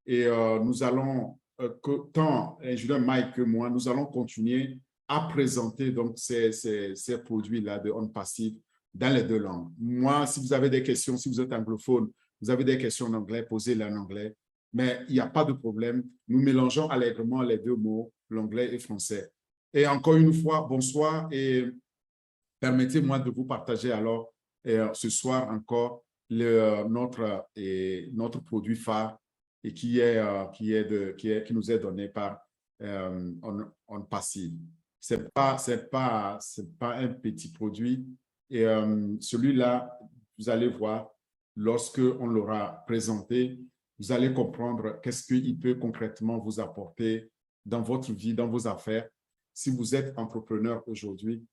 Et nous allons, tant l'ingénieur Mike que moi, nous allons continuer à présenter donc ces produits-là de OnPassive dans les deux langues. Moi, si vous avez des questions, si vous êtes anglophone, vous avez des questions en anglais, posez-les en anglais. Mais il n'y a pas de problème. Nous mélangeons allègrement les deux mots, l'anglais et français. Et encore une fois, bonsoir et permettez-moi de vous partager alors ce soir encore notre produit phare et qui nous est donné par OnPassive. C'est pas un petit produit. Et celui-là, vous allez voir, lorsque on l'aura présenté, vous allez comprendre qu'est-ce qu'il peut concrètement vous apporter dans votre vie, dans vos affaires. Si vous êtes entrepreneur aujourd'hui,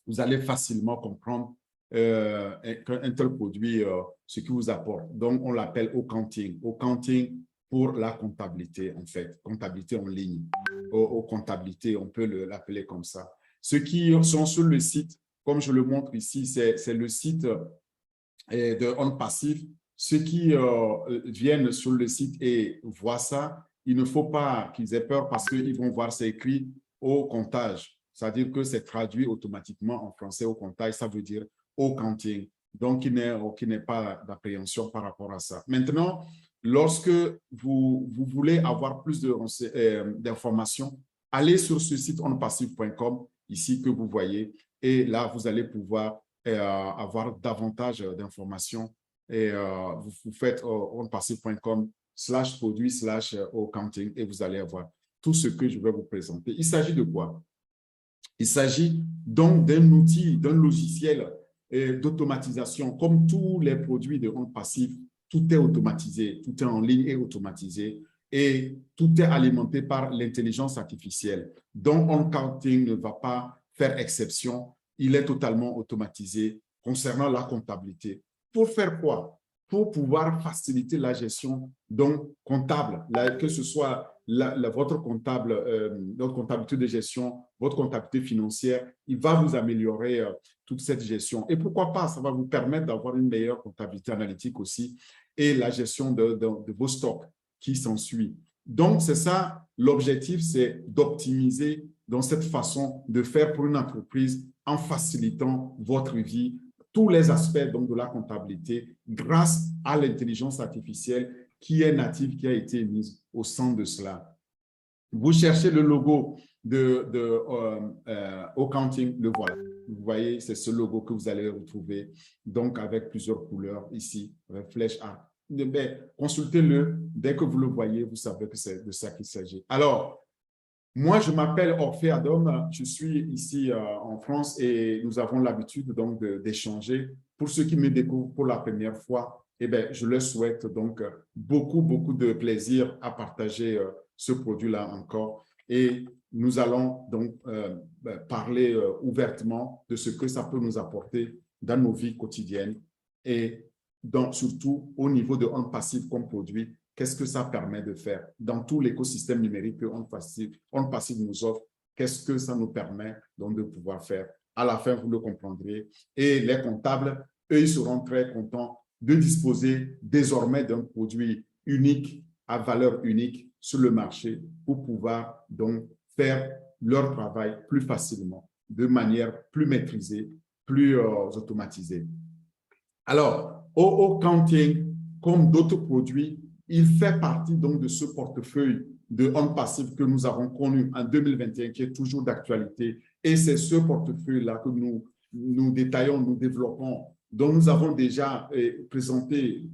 vous allez facilement comprendre qu'un tel produit, ce qui vous apporte. Donc, on l'appelle accounting. Accounting pour la comptabilité, en fait, comptabilité en ligne. Comptabilité, on peut l'appeler comme ça. Ceux qui sont sur le site, comme je le montre ici, c'est le site de OnPassive. Ceux qui viennent sur le site et voient ça, il ne faut pas qu'ils aient peur parce qu'ils vont voir c'est écrit au comptage. C'est-à-dire que c'est traduit automatiquement en français au comptage, ça veut dire au counting. Donc, il n'est pas d'appréhension par rapport à ça. Maintenant, lorsque vous voulez avoir plus d'informations, allez sur ce site onpassive.com, ici que vous voyez, et là, vous allez pouvoir avoir davantage d'informations. Et vous faites onpassive.com/produit/accounting et vous allez avoir tout ce que je vais vous présenter. Il s'agit de quoi? Il s'agit donc d'un outil, d'un logiciel d'automatisation. Comme tous les produits de OnPassive, tout est automatisé, tout est en ligne et automatisé et tout est alimenté par l'intelligence artificielle. Donc, OnCounting ne va pas faire exception. Il est totalement automatisé concernant la comptabilité. Pour faire quoi? Pour pouvoir faciliter la gestion donc comptable, que ce soit votre comptabilité de gestion, votre comptabilité financière, il va vous améliorer toute cette gestion. Et pourquoi pas, ça va vous permettre d'avoir une meilleure comptabilité analytique aussi et la gestion de vos stocks qui s'ensuit. Donc, c'est ça, l'objectif, c'est d'optimiser dans cette façon de faire pour une entreprise en facilitant votre vie, tous les aspects donc, de la comptabilité grâce à l'intelligence artificielle qui est native, qui a été mise au centre de cela. Vous cherchez le logo de accounting, le voilà. Vous voyez, c'est ce logo que vous allez retrouver, donc avec plusieurs couleurs ici, avec flèche A. Consultez-le, dès que vous le voyez, vous savez que c'est de ça qu'il s'agit. Alors, moi, je m'appelle Orphée Adom, je suis ici en France et nous avons l'habitude donc d'échanger. Pour ceux qui me découvrent pour la première fois, eh bien, je leur souhaite donc beaucoup de plaisir à partager ce produit-là encore. Et nous allons donc parler ouvertement de ce que ça peut nous apporter dans nos vies quotidiennes et donc, surtout au niveau de OnPassive comme produit. Qu'est-ce que ça permet de faire dans tout l'écosystème numérique que OnPassive nous offre? Qu'est-ce que ça nous permet donc de pouvoir faire? À la fin, vous le comprendrez. Et les comptables, eux, ils seront très contents de disposer désormais d'un produit unique, à valeur unique sur le marché pour pouvoir donc faire leur travail plus facilement, de manière plus maîtrisée, plus automatisée. Alors, accounting, comme d'autres produits, il fait partie donc de ce portefeuille de OnPassive que nous avons connu en 2021, qui est toujours d'actualité. Et c'est ce portefeuille-là que nous détaillons, nous développons, dont nous avons déjà présenté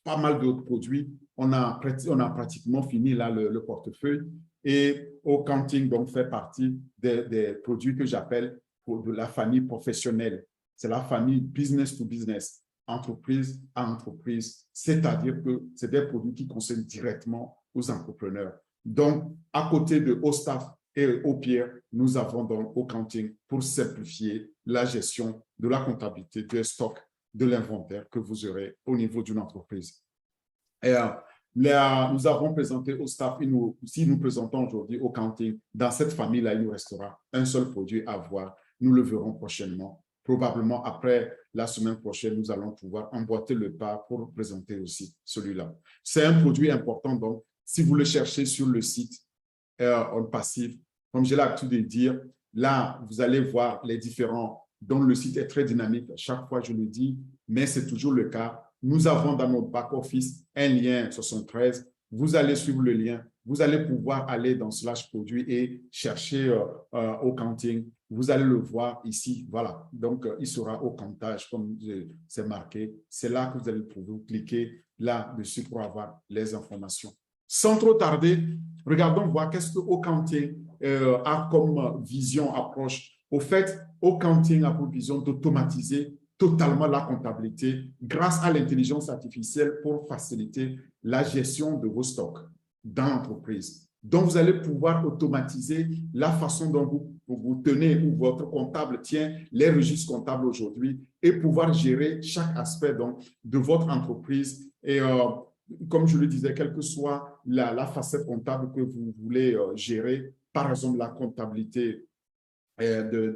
pas mal d'autres produits. On a pratiquement fini là le portefeuille. Et accounting donc fait partie des produits que j'appelle de la famille professionnelle. C'est la famille business to business, entreprise à entreprise, c'est-à-dire que c'est des produits qui concernent directement aux entrepreneurs. Donc, à côté de OStaff et OPIR, nous avons donc accounting pour simplifier la gestion de la comptabilité, du stock, de l'inventaire que vous aurez au niveau d'une entreprise. Et, nous avons présenté OStaff, si nous présentons aujourd'hui accounting, dans cette famille-là, il nous restera un seul produit à voir. Nous le verrons prochainement, probablement après la semaine prochaine, nous allons pouvoir emboîter le pas pour présenter aussi celui-là. C'est un produit important, donc, si vous le cherchez sur le site On Passive, comme j'ai l'habitude de dire, là, vous allez voir les différents, dont le site est très dynamique. Chaque fois, je le dis, mais c'est toujours le cas. Nous avons dans notre back-office un lien 73. Vous allez suivre le lien. Vous allez pouvoir aller dans slash produit et chercher au counting. Vous allez le voir ici. Voilà. Donc, il sera au comptage, comme c'est marqué. C'est là que vous allez pouvoir cliquer là-dessus pour avoir les informations. Sans trop tarder, regardons voir qu'est-ce que Accounting a comme vision, approche. Au fait, Accounting a pour vision d'automatiser totalement la comptabilité grâce à l'intelligence artificielle pour faciliter la gestion de vos stocks dans l'entreprise. Donc, vous allez pouvoir automatiser la façon dont vous tenez ou votre comptable tient les registres comptables aujourd'hui et pouvoir gérer chaque aspect donc, de votre entreprise. Et comme je le disais, quelle que soit la facette comptable que vous voulez gérer, par exemple la comptabilité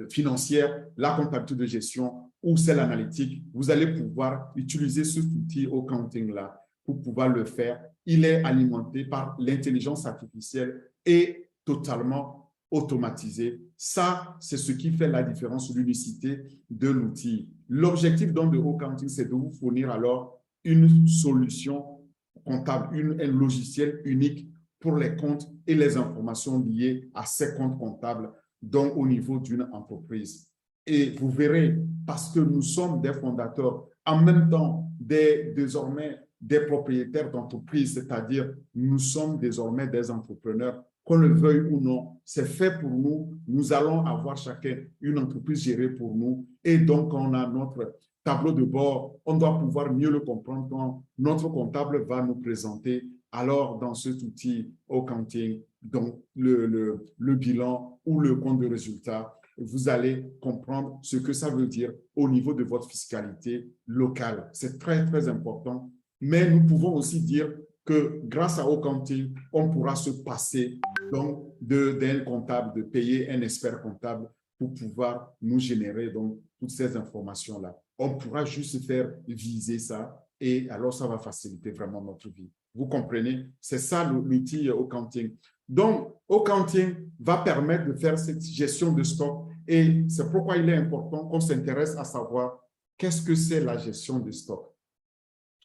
financière, la comptabilité de gestion ou celle analytique, vous allez pouvoir utiliser cet outil Accounting-là pour pouvoir le faire. Il est alimenté par l'intelligence artificielle et totalement automatisé. Ça, c'est ce qui fait la différence sur l'unicité de l'outil. L'objectif donc de Accounting, c'est de vous fournir alors une solution comptable, un logiciel unique pour les comptes et les informations liées à ces comptes comptables, donc au niveau d'une entreprise. Et vous verrez, parce que nous sommes des fondateurs, en même temps désormais des propriétaires d'entreprises, c'est-à-dire nous sommes désormais des entrepreneurs, qu'on le veuille ou non, c'est fait pour nous. Nous allons avoir chacun une entreprise gérée pour nous. Et donc, on a notre tableau de bord, on doit pouvoir mieux le comprendre quand notre comptable va nous présenter. Alors, dans cet outil Accounting, donc le bilan ou le compte de résultat, vous allez comprendre ce que ça veut dire au niveau de votre fiscalité locale. C'est très, très important. Mais nous pouvons aussi dire que grâce à Accounting, on pourra se passer donc d'un comptable, de payer un expert comptable pour pouvoir nous générer donc toutes ces informations-là. On pourra juste faire viser ça et alors ça va faciliter vraiment notre vie. Vous comprenez? C'est ça l'outil Accounting. Donc, Accounting va permettre de faire cette gestion de stock et c'est pourquoi il est important qu'on s'intéresse à savoir qu'est-ce que c'est la gestion de stock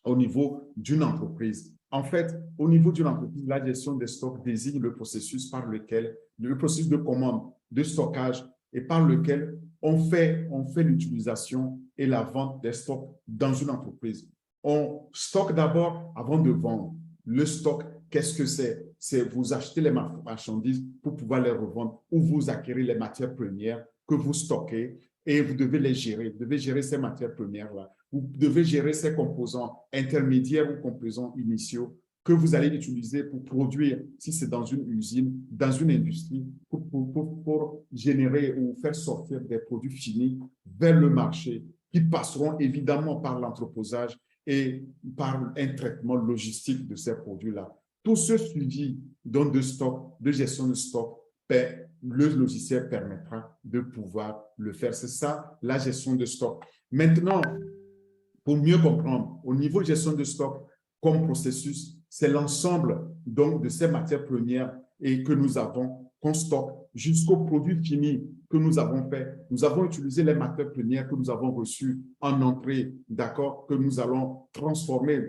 au niveau d'une entreprise. En fait, au niveau d'une entreprise, la gestion des stocks désigne le processus le processus de commande, de stockage et par lequel on fait l'utilisation et la vente des stocks dans une entreprise. On stocke d'abord avant de vendre. Le stock, qu'est-ce que c'est? C'est vous achetez les marchandises pour pouvoir les revendre ou vous acquérez les matières premières que vous stockez et vous devez les gérer. Vous devez gérer ces matières premières-là. Vous devez gérer ces composants intermédiaires ou composants initiaux que vous allez utiliser pour produire, si c'est dans une usine, dans une industrie, pour générer ou faire sortir des produits finis vers le marché qui passeront évidemment par l'entreposage et par un traitement logistique de ces produits-là. Tout ce suivi donc de stock, de gestion de stock, le logiciel permettra de pouvoir le faire. C'est ça, la gestion de stock. Maintenant, pour mieux comprendre, au niveau de gestion de stock comme processus, c'est l'ensemble donc de ces matières premières et que nous avons, qu'on stocke jusqu'au produit fini que nous avons fait. Nous avons utilisé les matières premières que nous avons reçues en entrée, d'accord, que nous allons transformer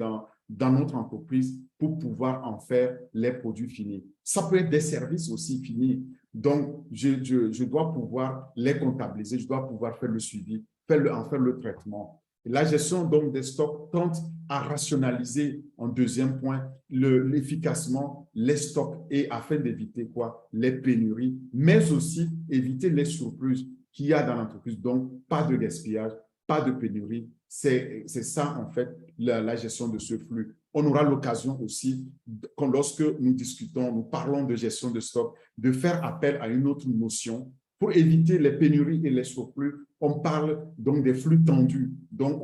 dans notre entreprise pour pouvoir en faire les produits finis. Ça peut être des services aussi finis. Donc, je dois pouvoir les comptabiliser, je dois pouvoir faire le suivi, en faire le traitement. Et la gestion donc des stocks tente à rationaliser, en deuxième point, efficacement les stocks et afin d'éviter quoi? Les pénuries, mais aussi éviter les surplus qu'il y a dans l'entreprise. Donc, pas de gaspillage, pas de pénurie. C'est ça, en fait, la gestion de ce flux. On aura l'occasion aussi, lorsque nous discutons, nous parlons de gestion de stock, de faire appel à une autre notion pour éviter les pénuries et les surplus. On parle donc des flux tendus. Donc,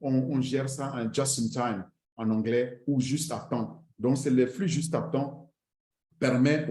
on gère ça en just in time en anglais ou juste à temps. Donc, c'est les flux juste à temps permettent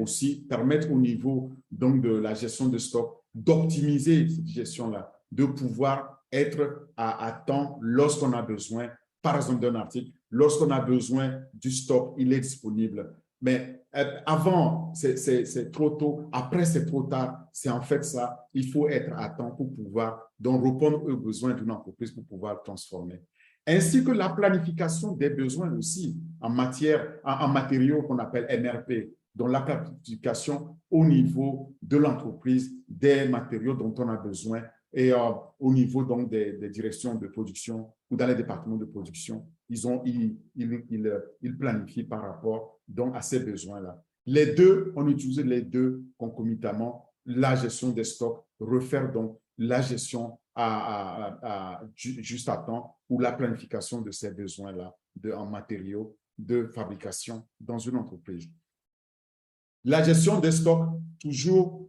au niveau donc de la gestion de stock d'optimiser cette gestion-là, de pouvoir être à temps lorsqu'on a besoin, par exemple d'un article, lorsqu'on a besoin du stock, il est disponible. Mais avant, c'est trop tôt. Après, c'est trop tard. C'est en fait ça. Il faut être à temps pour pouvoir donc répondre aux besoins d'une entreprise pour pouvoir le transformer. Ainsi que la planification des besoins aussi en matière, en matériaux qu'on appelle MRP, donc la planification au niveau de l'entreprise des matériaux dont on a besoin et au niveau donc des directions de production ou dans les départements de production, ils planifient par rapport donc à ces besoins-là. Les deux, on utilise les deux concomitamment, la gestion des stocks, refaire donc la gestion juste à temps ou la planification de ces besoins-là en matériaux de fabrication dans une entreprise. La gestion des stocks, toujours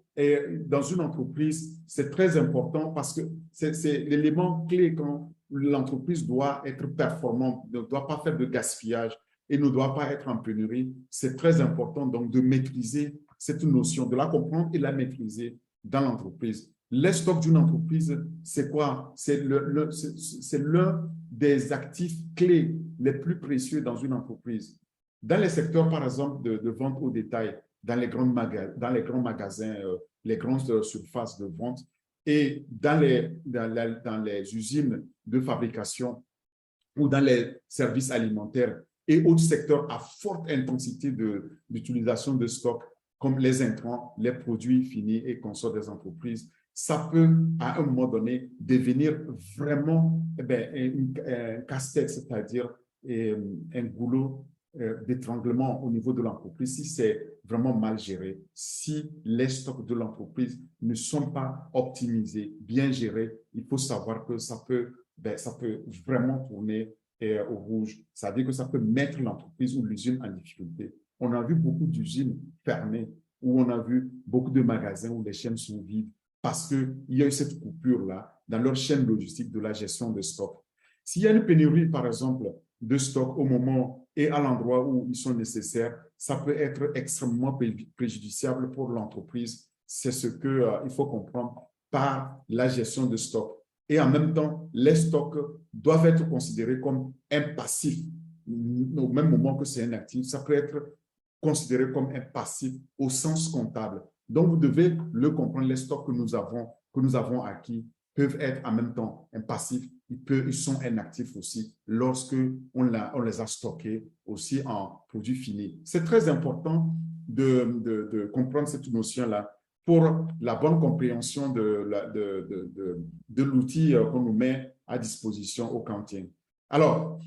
dans une entreprise, c'est très important parce que c'est l'élément clé quand l'entreprise doit être performante, ne doit pas faire de gaspillage et ne doit pas être en pénurie. C'est très important donc de maîtriser cette notion, de la comprendre et la maîtriser dans l'entreprise. Les stocks d'une entreprise, c'est quoi? C'est l'un des actifs clés les plus précieux dans une entreprise. Dans les secteurs, par exemple, de vente au détail, dans les grands magasins, les grandes surfaces de vente et dans les usines de fabrication ou dans les services alimentaires et autres secteurs à forte intensité d'utilisation de stock, comme les intrants, les produits finis et consorts des entreprises, ça peut, à un moment donné, devenir vraiment un casse-tête, c'est-à-dire un goulot d'étranglement au niveau de l'entreprise si c'est vraiment mal géré, si les stocks de l'entreprise ne sont pas optimisés, bien gérés, il faut savoir que ça peut vraiment tourner au rouge. Ça veut dire que ça peut mettre l'entreprise ou l'usine en difficulté. On a vu beaucoup d'usines fermées où on a vu beaucoup de magasins où les chaînes sont vides parce qu'il y a eu cette coupure-là dans leur chaîne logistique de la gestion de stock. S'il y a une pénurie, par exemple, de stock au moment et à l'endroit où ils sont nécessaires, ça peut être extrêmement préjudiciable pour l'entreprise. C'est ce qu'il faut comprendre par la gestion de stock. Et en même temps, les stocks doivent être considérés comme un passif. Au même moment que c'est un actif, ça peut être considéré comme un passif au sens comptable. Donc, vous devez le comprendre, les stocks que nous avons acquis peuvent être en même temps un passif, ils sont un actif aussi lorsque on les a stockés aussi en produits finis. C'est très important de comprendre cette notion-là pour la bonne compréhension de l'outil qu'on nous met à disposition au quotidien. Alors,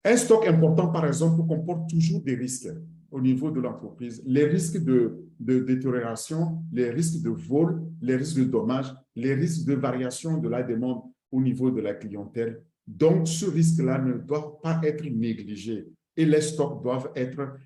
un stock important, par exemple, comporte toujours des risques au niveau de l'entreprise. Les risques de détérioration, les risques de vol, les risques de dommages, les risques de variation de la demande au niveau de la clientèle. Donc, ce risque-là ne doit pas être négligé et les stocks doivent être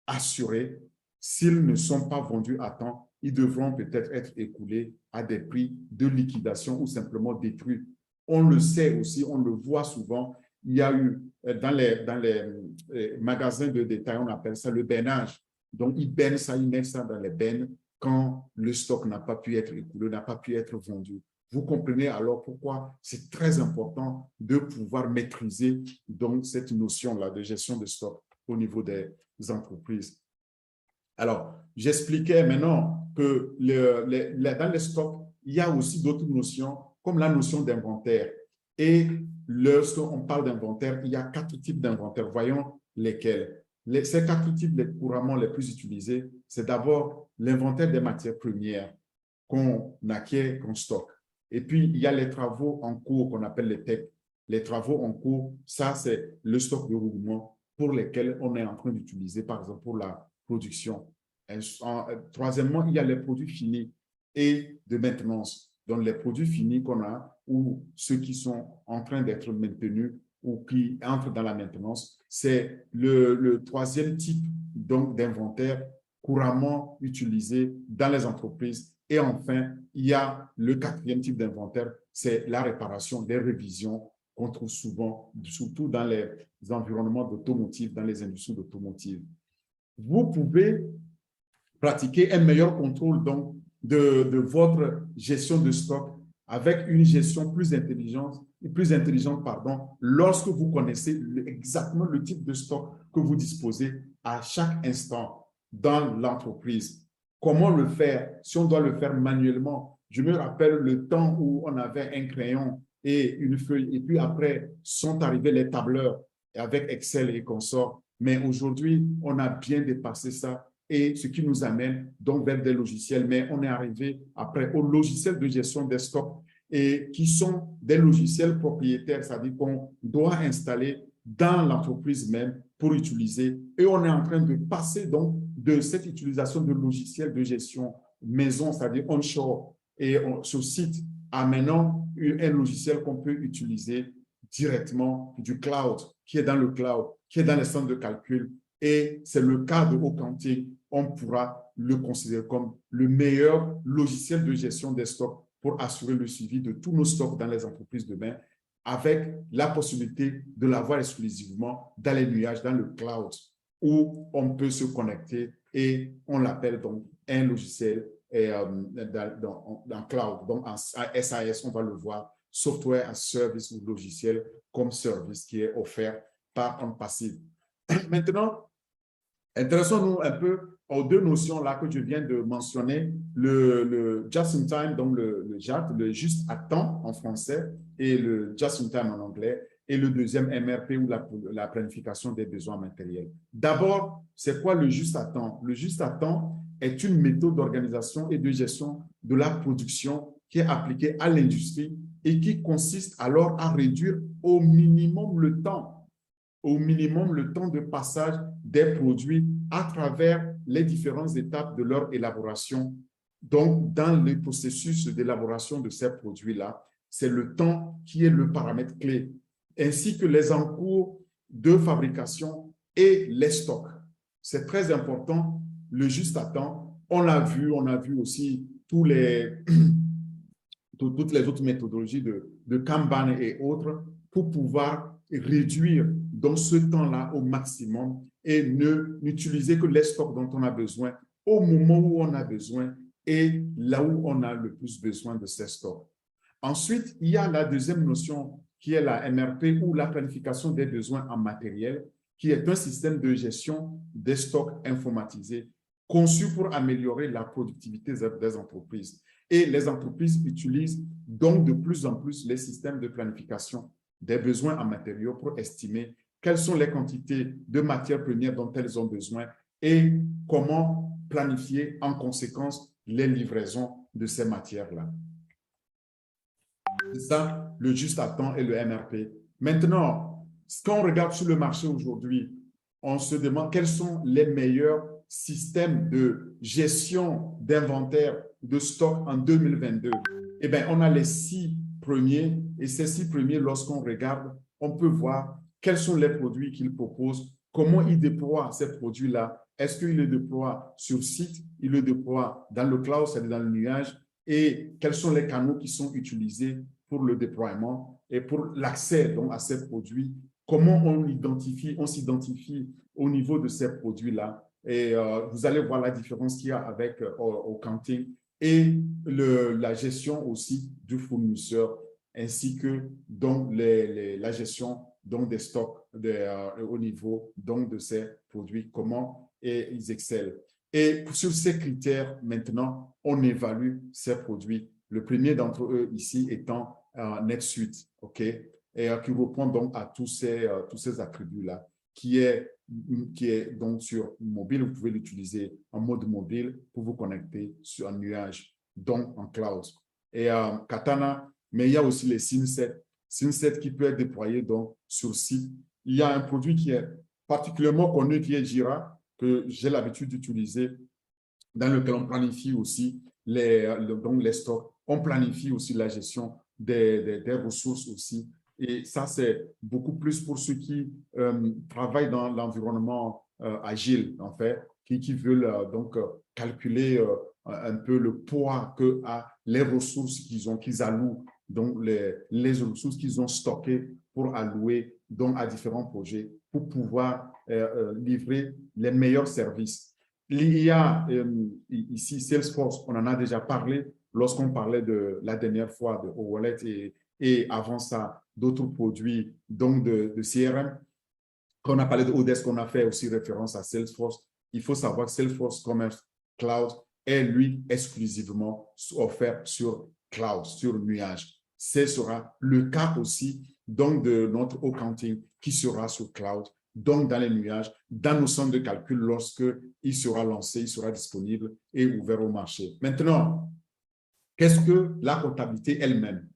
assurés. S'ils ne sont pas vendus à temps, ils devront peut-être être écoulés à des prix de liquidation ou simplement détruits. On le sait aussi, on le voit souvent. Il y a eu dans les magasins de détail, on appelle ça le bennage. Donc, ils bennent ça, ils mettent ça dans les bennes quand le stock n'a pas pu être écoulé, n'a pas pu être vendu. Vous comprenez alors pourquoi c'est très important de pouvoir maîtriser donc cette notion-là de gestion de stock au niveau des entreprises. Alors, j'expliquais maintenant que dans les stocks, il y a aussi d'autres notions comme la notion d'inventaire. Et lorsqu'on parle d'inventaire, il y a 4 types d'inventaire. Voyons lesquels. Ces 4 types couramment les plus utilisés, c'est d'abord l'inventaire des matières premières qu'on acquiert, qu'on stocke. Et puis, il y a les travaux en cours qu'on appelle les TEC. Les travaux en cours, ça, c'est le stock de roulement pour lesquels on est en train d'utiliser, par exemple, pour la production. Troisièmement, il y a les produits finis et de maintenance. Donc, les produits finis qu'on a ou ceux qui sont en train d'être maintenus ou qui entrent dans la maintenance, c'est le troisième type d'inventaire couramment utilisé dans les entreprises. Et enfin, il y a le quatrième type d'inventaire, c'est la réparation, les révisions qu'on trouve souvent, surtout dans les environnements d'automotive, dans les industries d'automotive. Vous pouvez pratiquer un meilleur contrôle donc, de votre gestion de stock avec une gestion plus intelligente, pardon, lorsque vous connaissez exactement le type de stock que vous disposez à chaque instant dans l'entreprise. Comment le faire? Si on doit le faire manuellement, je me rappelle le temps où on avait un crayon et une feuille, et puis après sont arrivés les tableurs avec Excel et consorts. Mais aujourd'hui, on a bien dépassé ça et ce qui nous amène donc vers des logiciels. Mais on est arrivé après aux logiciels de gestion des stocks et qui sont des logiciels propriétaires, c'est-à-dire qu'on doit installer dans l'entreprise même pour utiliser. Et on est en train de passer donc de cette utilisation de logiciels de gestion maison, c'est-à-dire onshore et sur site, à maintenant un logiciel qu'on peut utiliser directement du cloud, qui est dans le cloud, qui est dans les centres de calcul. Et c'est le cas de Accounting. On pourra le considérer comme le meilleur logiciel de gestion des stocks pour assurer le suivi de tous nos stocks dans les entreprises demain, avec la possibilité de l'avoir exclusivement dans les nuages, dans le cloud, où on peut se connecter et on l'appelle donc un logiciel dans cloud. Donc en SAS, on va le voir, software as service ou logiciel comme service qui est offert par un passif. Maintenant, intéressons-nous un peu aux deux notions là que je viens de mentionner, le just in time, donc le JAT, le juste à temps en français, et le just in time en anglais, et le deuxième MRP ou la planification des besoins matériels. D'abord, c'est quoi le juste à temps? Le juste à temps est une méthode d'organisation et de gestion de la production qui est appliquée à l'industrie et qui consiste alors à réduire au minimum le temps de passage des produits à travers les différentes étapes de leur élaboration. Donc, dans le processus d'élaboration de ces produits-là, c'est le temps qui est le paramètre clé, ainsi que les encours de fabrication et les stocks. C'est très important, le juste à temps. On a vu aussi toutes les autres méthodologies de Kanban et autres pour pouvoir réduire dans ce temps-là au maximum et n'utiliser que les stocks dont on a besoin au moment où on a besoin et là où on a le plus besoin de ces stocks. Ensuite, il y a la deuxième notion qui est la MRP ou la planification des besoins en matériel, qui est un système de gestion des stocks informatisés conçu pour améliorer la productivité des entreprises. Et les entreprises utilisent donc de plus en plus les systèmes de planification des besoins en matériaux pour estimer quelles sont les quantités de matières premières dont elles ont besoin et comment planifier en conséquence les livraisons de ces matières-là. C'est ça, le juste à temps et le MRP. Maintenant, quand on regarde sur le marché aujourd'hui, on se demande quels sont les meilleurs systèmes de gestion d'inventaire de stock en 2022. Eh bien, on a les 6 premiers et ces 6 premiers, lorsqu'on regarde, on peut voir quels sont les produits qu'ils proposent, comment ils déploient ces produits-là. Est-ce qu'ils les déploient sur site, ils le déploient dans le cloud, c'est-à-dire dans le nuage, et quels sont les canaux qui sont utilisés pour le déploiement et pour l'accès donc à ces produits, comment on s'identifie au niveau de ces produits-là. Et vous allez voir la différence qu'il y a avec Accounting et la gestion aussi du fournisseur, ainsi que donc la gestion donc des stocks au niveau donc de ces produits, comment ils excellent. Et sur ces critères, maintenant, on évalue ces produits. Le premier d'entre eux ici étant NetSuite, OK, et qui répond donc à tous ces attributs-là, qui est donc sur mobile. Vous pouvez l'utiliser en mode mobile pour vous connecter sur un nuage, donc en cloud. Et Katana, mais il y a aussi les Synset qui peut être déployé donc sur site. Il y a un produit qui est particulièrement connu qui est Jira, que j'ai l'habitude d'utiliser, dans lequel on planifie aussi donc les stocks. On planifie aussi la gestion des ressources aussi. Et ça, c'est beaucoup plus pour ceux qui travaillent dans l'environnement agile, en fait, qui veulent donc calculer un peu le poids que a les ressources qu'ils allouent, donc les ressources qu'ils ont stockées pour allouer donc à différents projets pour pouvoir livrer les meilleurs services. Il y a ici Salesforce, on en a déjà parlé, lorsqu'on parlait de la dernière fois de Wallet et avant ça, d'autres produits, donc de CRM. Quand on a parlé de Odesk, on a fait aussi référence à Salesforce. Il faut savoir que Salesforce Commerce Cloud est, lui, exclusivement offert sur cloud, sur nuage. Ce sera le cas aussi donc de notre accounting qui sera sur cloud, donc dans les nuages, dans nos centres de calcul lorsqu'il sera lancé, il sera disponible et ouvert au marché. Maintenant, qu'est-ce que la comptabilité elle-même?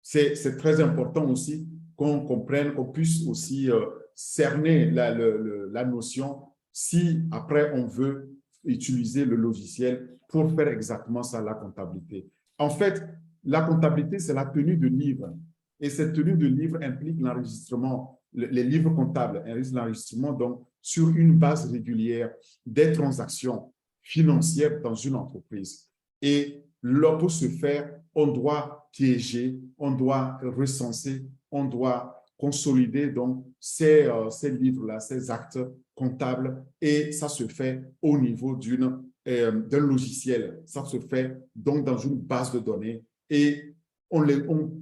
C'est très important aussi qu'on comprenne, qu'on puisse aussi cerner la notion si après on veut utiliser le logiciel pour faire exactement ça, la comptabilité. En fait, la comptabilité, c'est la tenue de livres. Et cette tenue de livres implique l'enregistrement, les livres comptables, l'enregistrement donc sur une base régulière des transactions financières dans une entreprise. Et là, pour ce faire, on doit piéger, on doit recenser, on doit consolider donc ces livres-là, ces actes comptables, et ça se fait au niveau d'un logiciel. Ça se fait donc dans une base de données et on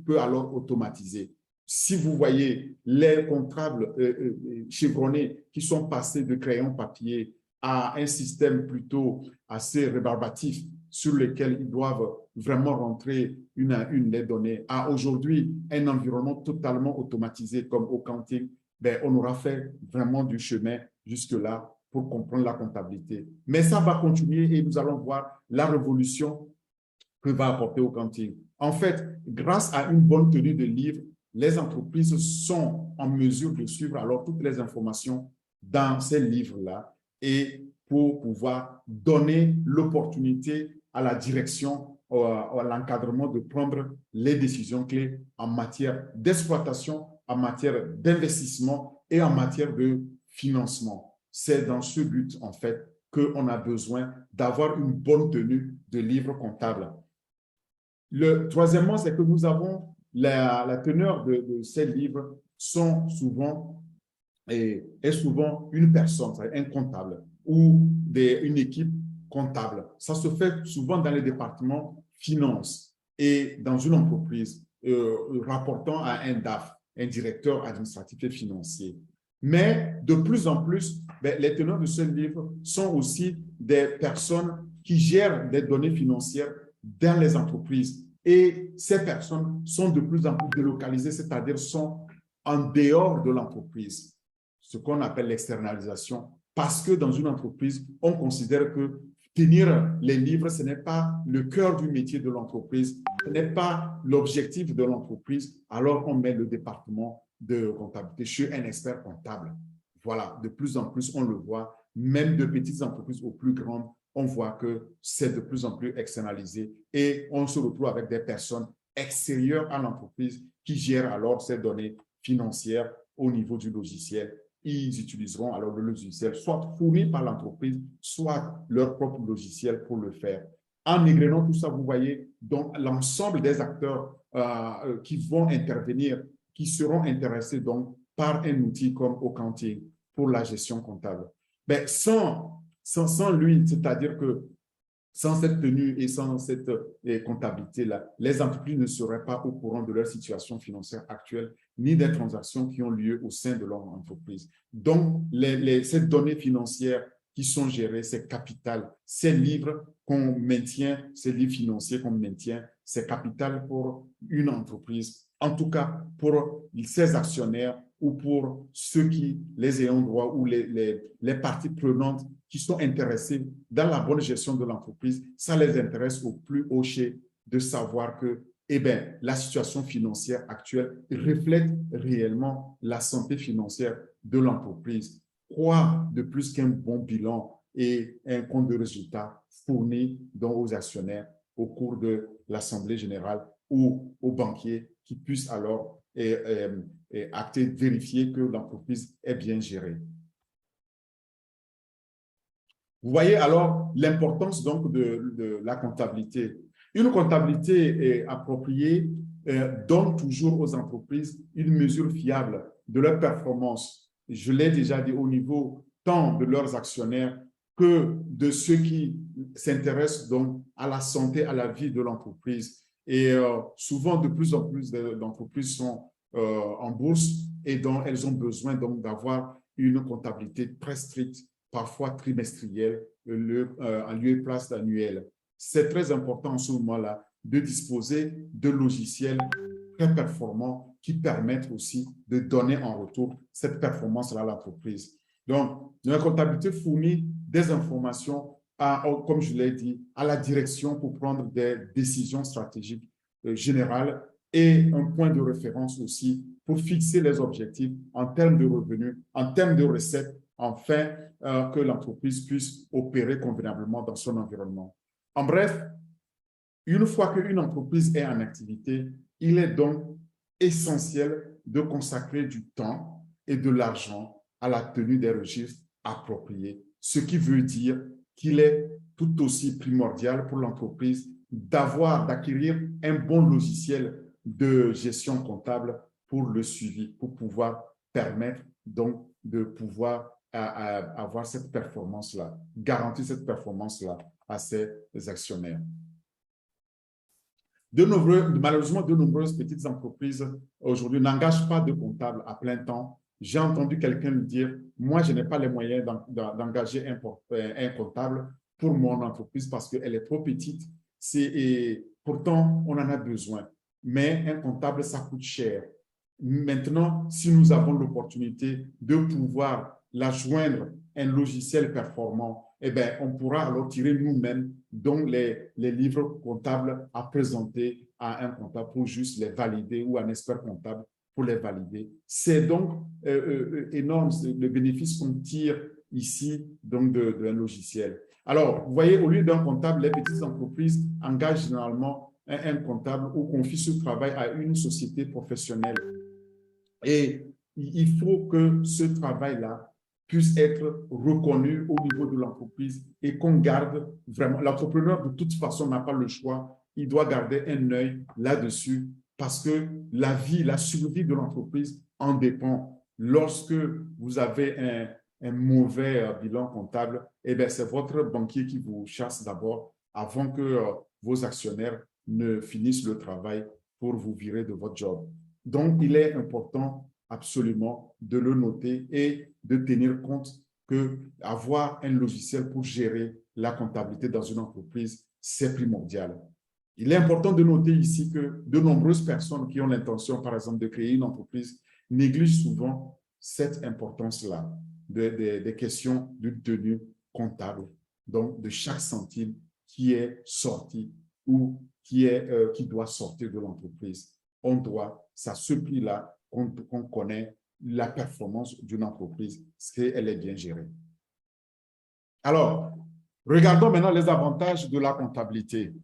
peut alors automatiser. Si vous voyez les comptables chevronnés qui sont passés de crayon papier à un système plutôt assez rébarbatif sur lequel ils doivent vraiment rentrer une à une les données, à aujourd'hui un environnement totalement automatisé comme au accounting, ben, on aura fait vraiment du chemin jusque-là pour comprendre la comptabilité. Mais ça va continuer et nous allons voir la révolution que va apporter au accounting. En fait, grâce à une bonne tenue de livre, les entreprises sont en mesure de suivre alors toutes les informations dans ces livres-là et pour pouvoir donner l'opportunité à la direction, à l'encadrement de prendre les décisions clés en matière d'exploitation, en matière d'investissement et en matière de financement. C'est dans ce but, en fait, qu'on a besoin d'avoir une bonne tenue de livre comptable. Troisièmement, c'est que nous avons la teneur de ces livres est souvent une personne, un comptable ou une équipe comptable. Ça se fait souvent dans les départements finances et dans une entreprise rapportant à un DAF, un directeur administratif et financier. Mais de plus en plus, les teneurs de ce livre sont aussi des personnes qui gèrent des données financières dans les entreprises. Et ces personnes sont de plus en plus délocalisées, c'est-à-dire sont en dehors de l'entreprise, ce qu'on appelle l'externalisation, parce que dans une entreprise, on considère que tenir les livres, ce n'est pas le cœur du métier de l'entreprise, ce n'est pas l'objectif de l'entreprise, alors on met le département de comptabilité chez un expert comptable. Voilà, de plus en plus, on le voit, même de petites entreprises aux plus grandes, on voit que c'est de plus en plus externalisé et on se retrouve avec des personnes extérieures à l'entreprise qui gèrent alors ces données financières au niveau du logiciel. Ils utiliseront alors le logiciel soit fourni par l'entreprise, soit leur propre logiciel pour le faire. En égrenant tout ça, vous voyez donc l'ensemble des acteurs qui vont intervenir, qui seront intéressés donc par un outil comme Accounting pour la gestion comptable. Mais sans lui, c'est-à-dire que sans cette tenue et sans cette comptabilité-là, les entreprises ne seraient pas au courant de leur situation financière actuelle ni des transactions qui ont lieu au sein de leur entreprise. Donc, ces données financières qui sont gérées, c'est capital. Ces livres qu'on maintient, ces livres financiers qu'on maintient, c'est capital pour une entreprise. En tout cas, pour ses actionnaires ou pour ceux qui, les ayants droit ou les parties prenantes qui sont intéressés dans la bonne gestion de l'entreprise, ça les intéresse au plus haut chez de savoir que la situation financière actuelle reflète réellement la santé financière de l'entreprise. Quoi de plus qu'un bon bilan et un compte de résultat fourni aux actionnaires au cours de l'Assemblée générale ou aux banquiers qui puissent alors acter, vérifier que l'entreprise est bien gérée. Vous voyez alors l'importance donc de la comptabilité. Une comptabilité appropriée donne toujours aux entreprises une mesure fiable de leur performance. Je l'ai déjà dit au niveau tant de leurs actionnaires que de ceux qui s'intéressent donc à la santé, à la vie de l'entreprise. Et souvent, de plus en plus d'entreprises sont en bourse et dont elles ont besoin donc d'avoir une comptabilité très stricte, parfois trimestrielle, en lieu et place annuelle. C'est très important en ce moment-là de disposer de logiciels très performants qui permettent aussi de donner en retour cette performance-là à l'entreprise. Donc, la comptabilité fournit des informations, comme je l'ai dit, à la direction pour prendre des décisions stratégiques générales et un point de référence aussi pour fixer les objectifs en termes de revenus, en termes de recettes, afin que l'entreprise puisse opérer convenablement dans son environnement. En bref, une fois qu'une entreprise est en activité, il est donc essentiel de consacrer du temps et de l'argent à la tenue des registres appropriés, ce qui veut dire qu'il est tout aussi primordial pour l'entreprise d'acquérir un bon logiciel de gestion comptable pour le suivi, pour pouvoir permettre donc de pouvoir avoir cette performance-là, garantir cette performance-là à ses actionnaires. Malheureusement, de nombreuses petites entreprises aujourd'hui n'engagent pas de comptable à plein temps. J'ai entendu quelqu'un me dire, moi, je n'ai pas les moyens d'engager un comptable pour mon entreprise parce qu'elle est trop petite. Et pourtant, on en a besoin. Mais un comptable, ça coûte cher. Maintenant, si nous avons l'opportunité de pouvoir la joindre un logiciel performant, eh bien, on pourra alors tirer nous-mêmes donc les livres comptables à présenter à un comptable pour juste les valider ou à un expert comptable pour les valider. C'est donc énorme le bénéfice qu'on tire ici donc d'un logiciel. Alors, vous voyez, au lieu d'un comptable, les petites entreprises engagent généralement un comptable ou confient ce travail à une société professionnelle. Et il faut que ce travail-là puisse être reconnu au niveau de l'entreprise et qu'on garde vraiment. L'entrepreneur, de toute façon, n'a pas le choix. Il doit garder un œil là-dessus parce que la vie, la survie de l'entreprise en dépend. Lorsque vous avez un mauvais bilan comptable, eh bien, c'est votre banquier qui vous chasse d'abord avant que vos actionnaires ne finissent le travail pour vous virer de votre job. Donc, il est important absolument de le noter et de tenir compte qu'avoir un logiciel pour gérer la comptabilité dans une entreprise, c'est primordial. Il est important de noter ici que de nombreuses personnes qui ont l'intention, par exemple, de créer une entreprise négligent souvent cette importance-là des questions de tenue comptable, donc de chaque centime qui est sorti ou qui doit sortir de l'entreprise. On doit, c'est à ce prix-là qu'on connaît la performance d'une entreprise, si elle est bien gérée. Alors, regardons maintenant les avantages de la comptabilité.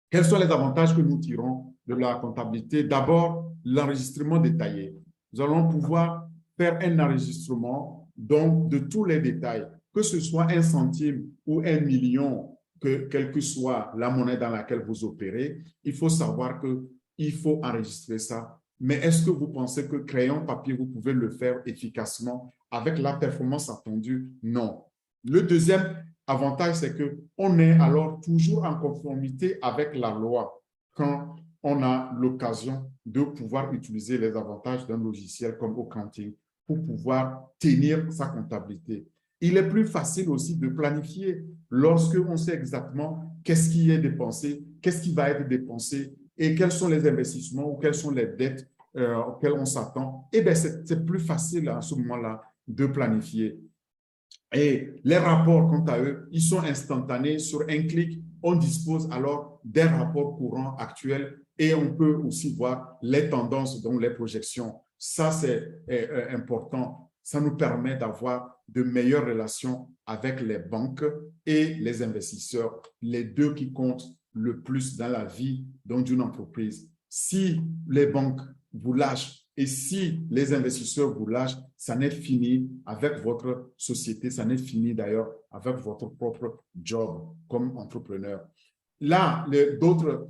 Quels sont les avantages que nous tirons de la comptabilité? D'abord, l'enregistrement détaillé. Nous allons pouvoir faire un enregistrement donc, de tous les détails, que ce soit un centime ou un million, quelle que soit la monnaie dans laquelle vous opérez, il faut savoir qu'il faut enregistrer ça. Mais est-ce que vous pensez que crayon papier, vous pouvez le faire efficacement avec la performance attendue? Non. Le deuxième avantage, c'est qu'on est alors toujours en conformité avec la loi quand on a l'occasion de pouvoir utiliser les avantages d'un logiciel comme Accounting pour pouvoir tenir sa comptabilité. Il est plus facile aussi de planifier lorsque on sait exactement qu'est-ce qui est dépensé, qu'est-ce qui va être dépensé et quels sont les investissements ou quelles sont les dettes auxquelles on s'attend. Eh bien, c'est plus facile à ce moment-là de planifier. Et les rapports, quant à eux, ils sont instantanés. Sur un clic, on dispose alors des rapports courants actuels et on peut aussi voir les tendances, donc les projections. Ça, c'est important. Ça nous permet d'avoir de meilleures relations avec les banques et les investisseurs, les deux qui comptent le plus dans la vie d'une entreprise. Si les banques vous lâchent et si les investisseurs vous lâchent, ça n'est fini avec votre société, ça n'est fini d'ailleurs avec votre propre job comme entrepreneur. Là, d'autres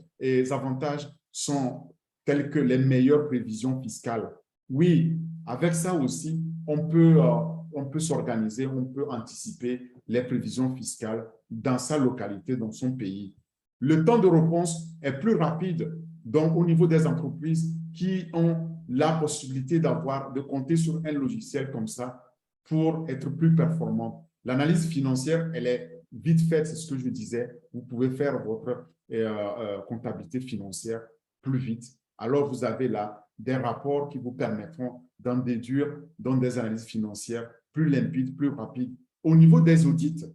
avantages sont tels que les meilleures prévisions fiscales. Oui, avec ça aussi, on peut s'organiser, on peut anticiper les prévisions fiscales dans sa localité, dans son pays. Le temps de réponse est plus rapide, donc au niveau des entreprises qui ont la possibilité de compter sur un logiciel comme ça pour être plus performant. L'analyse financière, elle est vite faite, c'est ce que je disais. Vous pouvez faire votre comptabilité financière plus vite. Alors, vous avez là des rapports qui vous permettront d'en déduire dans des analyses financières plus limpides, plus rapides. Au niveau des audits,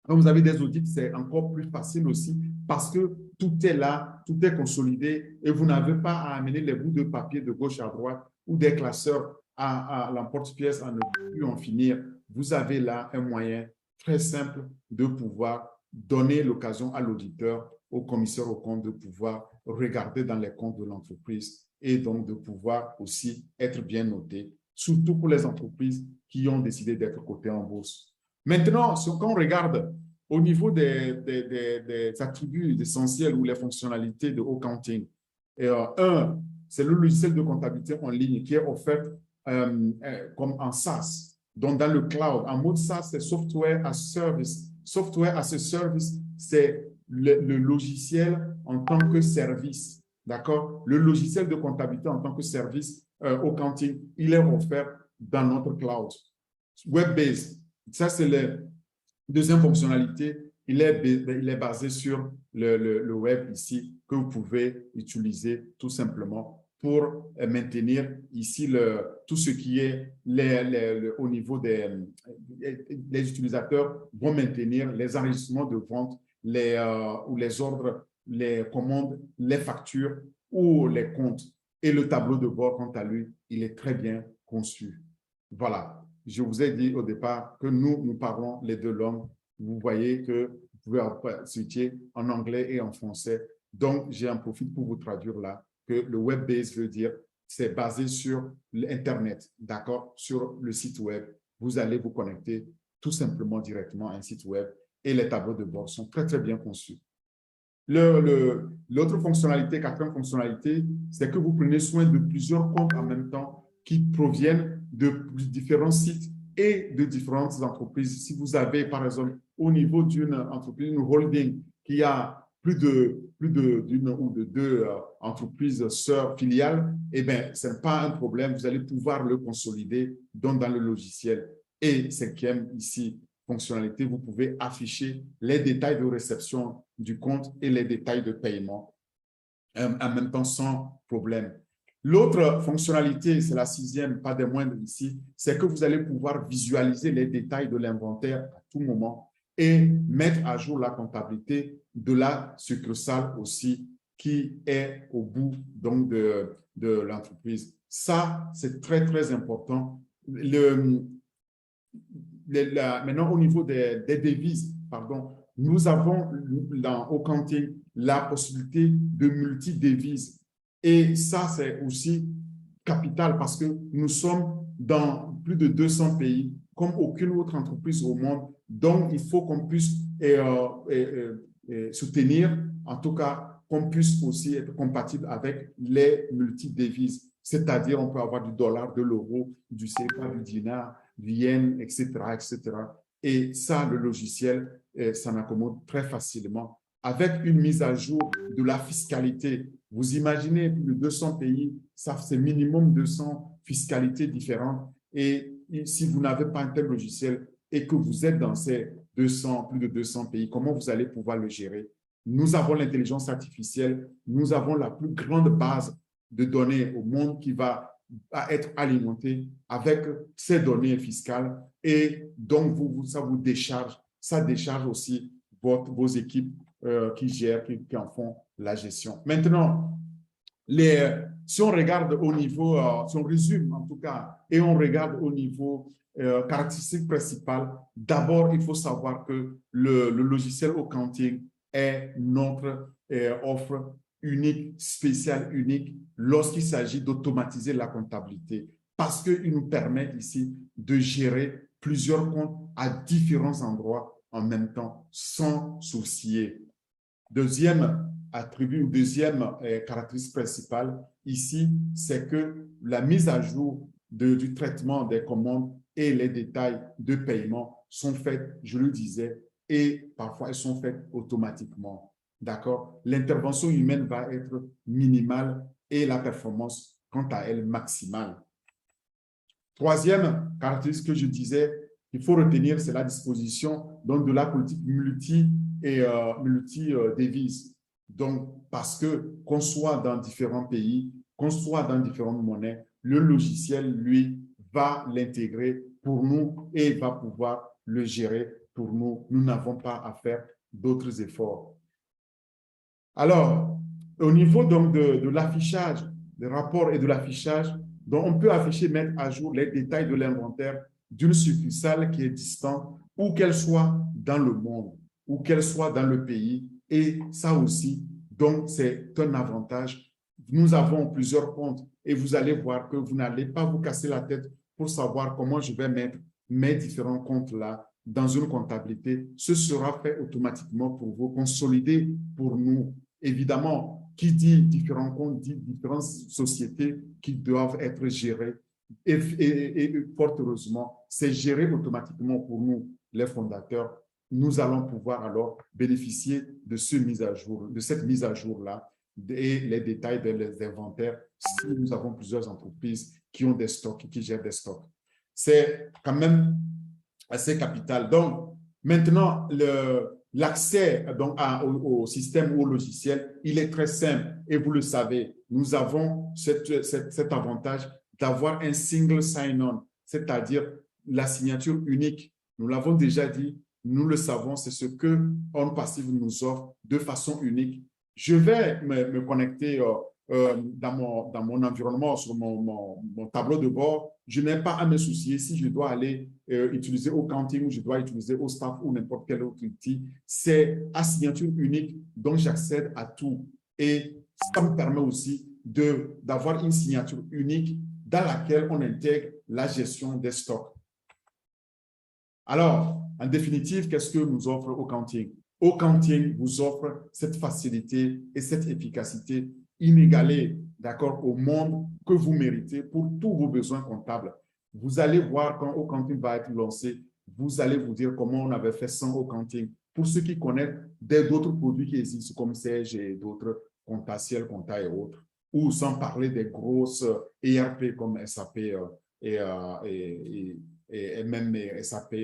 quand vous avez des audits, c'est encore plus facile aussi parce que tout est là, tout est consolidé et vous n'avez pas à amener les bouts de papier de gauche à droite ou des classeurs à l'emporte-pièce à ne plus en finir. Vous avez là un moyen très simple de pouvoir donner l'occasion à l'auditeur, au commissaire aux comptes de pouvoir regarder dans les comptes de l'entreprise et donc de pouvoir aussi être bien noté, surtout pour les entreprises qui ont décidé d'être cotées en bourse. Maintenant, quand on regarde au niveau des attributs essentiels ou les fonctionnalités de accounting, c'est le logiciel de comptabilité en ligne qui est offert comme en SaaS, donc dans le cloud. En mode SaaS, c'est Software as a Service. Software as a Service, c'est le logiciel en tant que service. D'accord? Le logiciel de comptabilité en tant que service accounting, il est offert dans notre cloud. Web-based. Ça, c'est la deuxième fonctionnalité. Il est basé sur le web ici que vous pouvez utiliser tout simplement pour maintenir ici tout ce qui est au niveau les utilisateurs vont maintenir les enregistrements de vente ou les ordres, les commandes, les factures ou les comptes. Et le tableau de bord, quant à lui, il est très bien conçu. Voilà. Je vous ai dit au départ que nous parlons les deux langues. Vous voyez que vous pouvez switcher en anglais et en français. Donc, j'en profite pour vous traduire là que le web-based veut dire c'est basé sur l'Internet, d'accord, sur le site web. Vous allez vous connecter tout simplement directement à un site web et les tableaux de bord sont très, très bien conçus. L'autre fonctionnalité, quatrième fonctionnalité, c'est que vous prenez soin de plusieurs comptes en même temps qui proviennent de différents sites et de différentes entreprises. Si vous avez, par exemple, au niveau d'une entreprise, une holding qui a plus d'une ou de deux entreprises sœurs filiales, eh bien, ce n'est pas un problème. Vous allez pouvoir le consolider dans le logiciel. Et cinquième, ici, fonctionnalité, vous pouvez afficher les détails de réception du compte et les détails de paiement en même temps sans problème. L'autre fonctionnalité, c'est la sixième, pas des moindres ici, c'est que vous allez pouvoir visualiser les détails de l'inventaire à tout moment et mettre à jour la comptabilité de la succursale aussi qui est au bout donc de l'entreprise. Ça, c'est très, très important. Maintenant, au niveau des devises, pardon, nous avons dans accounting la possibilité de multi-devises. Et ça, c'est aussi capital parce que nous sommes dans plus de 200 pays, comme aucune autre entreprise au monde. Donc, il faut qu'on puisse soutenir, en tout cas, qu'on puisse aussi être compatible avec les multi-devises. C'est-à-dire, on peut avoir du dollar, de l'euro, du CFA, du dinar, du yen, etc., etc. Et ça, le logiciel, ça m'accommode très facilement. Avec une mise à jour de la fiscalité, vous imaginez plus de 200 pays, ça c'est minimum 200 fiscalités différentes. Et si vous n'avez pas un tel logiciel et que vous êtes dans ces plus de 200 pays, comment vous allez pouvoir le gérer? Nous avons l'intelligence artificielle, nous avons la plus grande base de données au monde qui va être alimentée avec ces données fiscales et donc ça décharge aussi vos équipes qui gèrent, qui en font la gestion. Maintenant, si on regarde au niveau, si on résume en tout cas, et on regarde au niveau caractéristique principale, d'abord, il faut savoir que le logiciel accounting est notre offre unique, spéciale, unique, lorsqu'il s'agit d'automatiser la comptabilité, parce qu'il nous permet ici de gérer plusieurs comptes à différents endroits en même temps, sans soucier. Deuxième attribut, deuxième caractéristique principale ici, c'est que la mise à jour du traitement des commandes et les détails de paiement sont faites, je le disais, et parfois elles sont faites automatiquement. D'accord? L'intervention humaine va être minimale et la performance, quant à elle, maximale. Troisième caractéristique que je disais, il faut retenir, c'est la disposition donc, de la politique multi-devise. Donc, parce que qu'on soit dans différents pays, qu'on soit dans différentes monnaies, le logiciel, lui, va l'intégrer pour nous et va pouvoir le gérer pour nous. Nous n'avons pas à faire d'autres efforts. Alors, au niveau donc de l'affichage, des rapports et de l'affichage, donc on peut afficher, mettre à jour les détails de l'inventaire d'une succursale qui est distante, où qu'elle soit dans le monde, où qu'elle soit dans le pays. Et ça aussi, donc c'est un avantage. Nous avons plusieurs comptes et vous allez voir que vous n'allez pas vous casser la tête pour savoir comment je vais mettre mes différents comptes-là dans une comptabilité. Ce sera fait automatiquement pour vous, consolidé pour nous. Évidemment, qui dit différents comptes dit différentes sociétés qui doivent être gérées. Et fort heureusement, c'est géré automatiquement pour nous, les fondateurs. Nous allons pouvoir alors bénéficier de cette mise à jour-là et les détails des inventaires si nous avons plusieurs entreprises qui ont des stocks et qui gèrent des stocks. C'est quand même assez capital. Donc, maintenant, l'accès au système ou au logiciel, il est très simple. Et vous le savez, nous avons cet avantage d'avoir un single sign-on, c'est-à-dire la signature unique. Nous l'avons déjà dit, nous le savons, c'est ce que OnPassive nous offre de façon unique. Je vais me connecter dans mon environnement, sur mon tableau de bord. Je n'ai pas à me soucier si je dois aller utiliser Accounting ou je dois utiliser OStaff ou n'importe quel autre outil. C'est à signature unique, donc j'accède à tout. Et ça me permet aussi d'avoir une signature unique dans laquelle on intègre la gestion des stocks. Alors, en définitive, qu'est-ce que nous offre Accounting? Accounting vous offre cette facilité et cette efficacité inégalée, d'accord, au monde que vous méritez pour tous vos besoins comptables. Vous allez voir quand Accounting va être lancé, vous allez vous dire comment on avait fait sans Accounting. Pour ceux qui connaissent d'autres produits qui existent comme Sage et d'autres, Comptatiel, Compta et autres, ou sans parler des grosses ERP comme SAP et même SAP,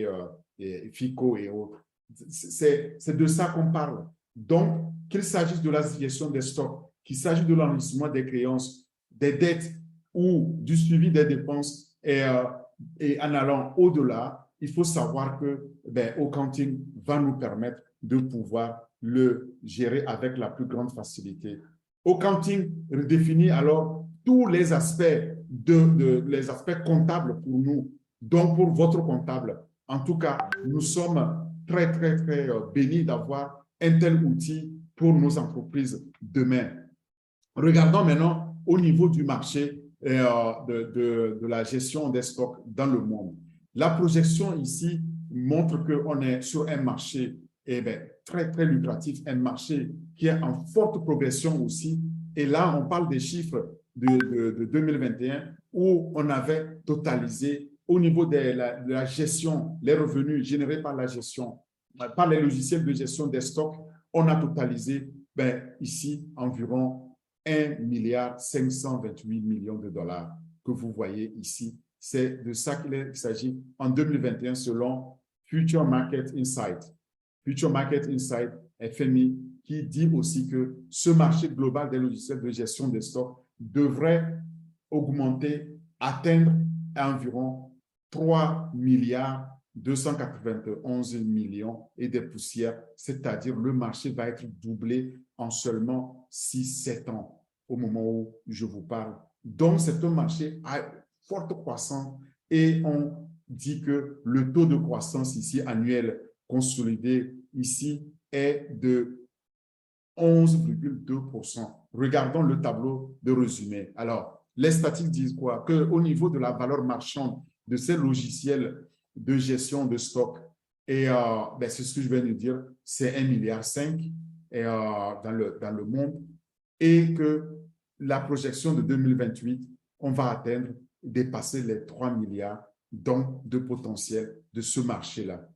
et FICO et autres. C'est de ça qu'on parle. Donc, qu'il s'agisse de la gestion des stocks, qu'il s'agisse de l'enregistrement des créances, des dettes ou du suivi des dépenses et en allant au-delà, il faut savoir que Accounting va nous permettre de pouvoir le gérer avec la plus grande facilité. Accounting redéfinit alors tous les aspects, les aspects comptables pour nous. Donc, pour votre comptable, en tout cas, nous sommes très, très, très bénis d'avoir un tel outil pour nos entreprises demain. Regardons maintenant au niveau du marché de la gestion des stocks dans le monde. La projection ici montre qu'on est sur un marché très, très lucratif, un marché qui est en forte progression aussi. Et là, on parle des chiffres de 2021 où on avait totalisé au niveau de la gestion, les revenus générés par la gestion, par les logiciels de gestion des stocks, on a totalisé ici environ 1,528 milliard de dollars que vous voyez ici. C'est de ça qu'il s'agit en 2021 selon Future Market Insight. Future Market Insight, FMI, qui dit aussi que ce marché global des logiciels de gestion des stocks devrait augmenter, atteindre environ 3 milliards 291 millions et des poussières, c'est-à-dire le marché va être doublé en seulement 6-7 ans au moment où je vous parle. Donc, c'est un marché à forte croissance et on dit que le taux de croissance ici annuel consolidé ici est de 11,2%. Regardons le tableau de résumé. Alors, les statistiques disent quoi? Qu'au niveau de la valeur marchande de ces logiciels de gestion de stock, et c'est ce que je viens de dire, c'est 1,5 milliard dans le monde, et que la projection de 2028, on va atteindre, dépasser les 3 milliards donc de potentiel de ce marché-là.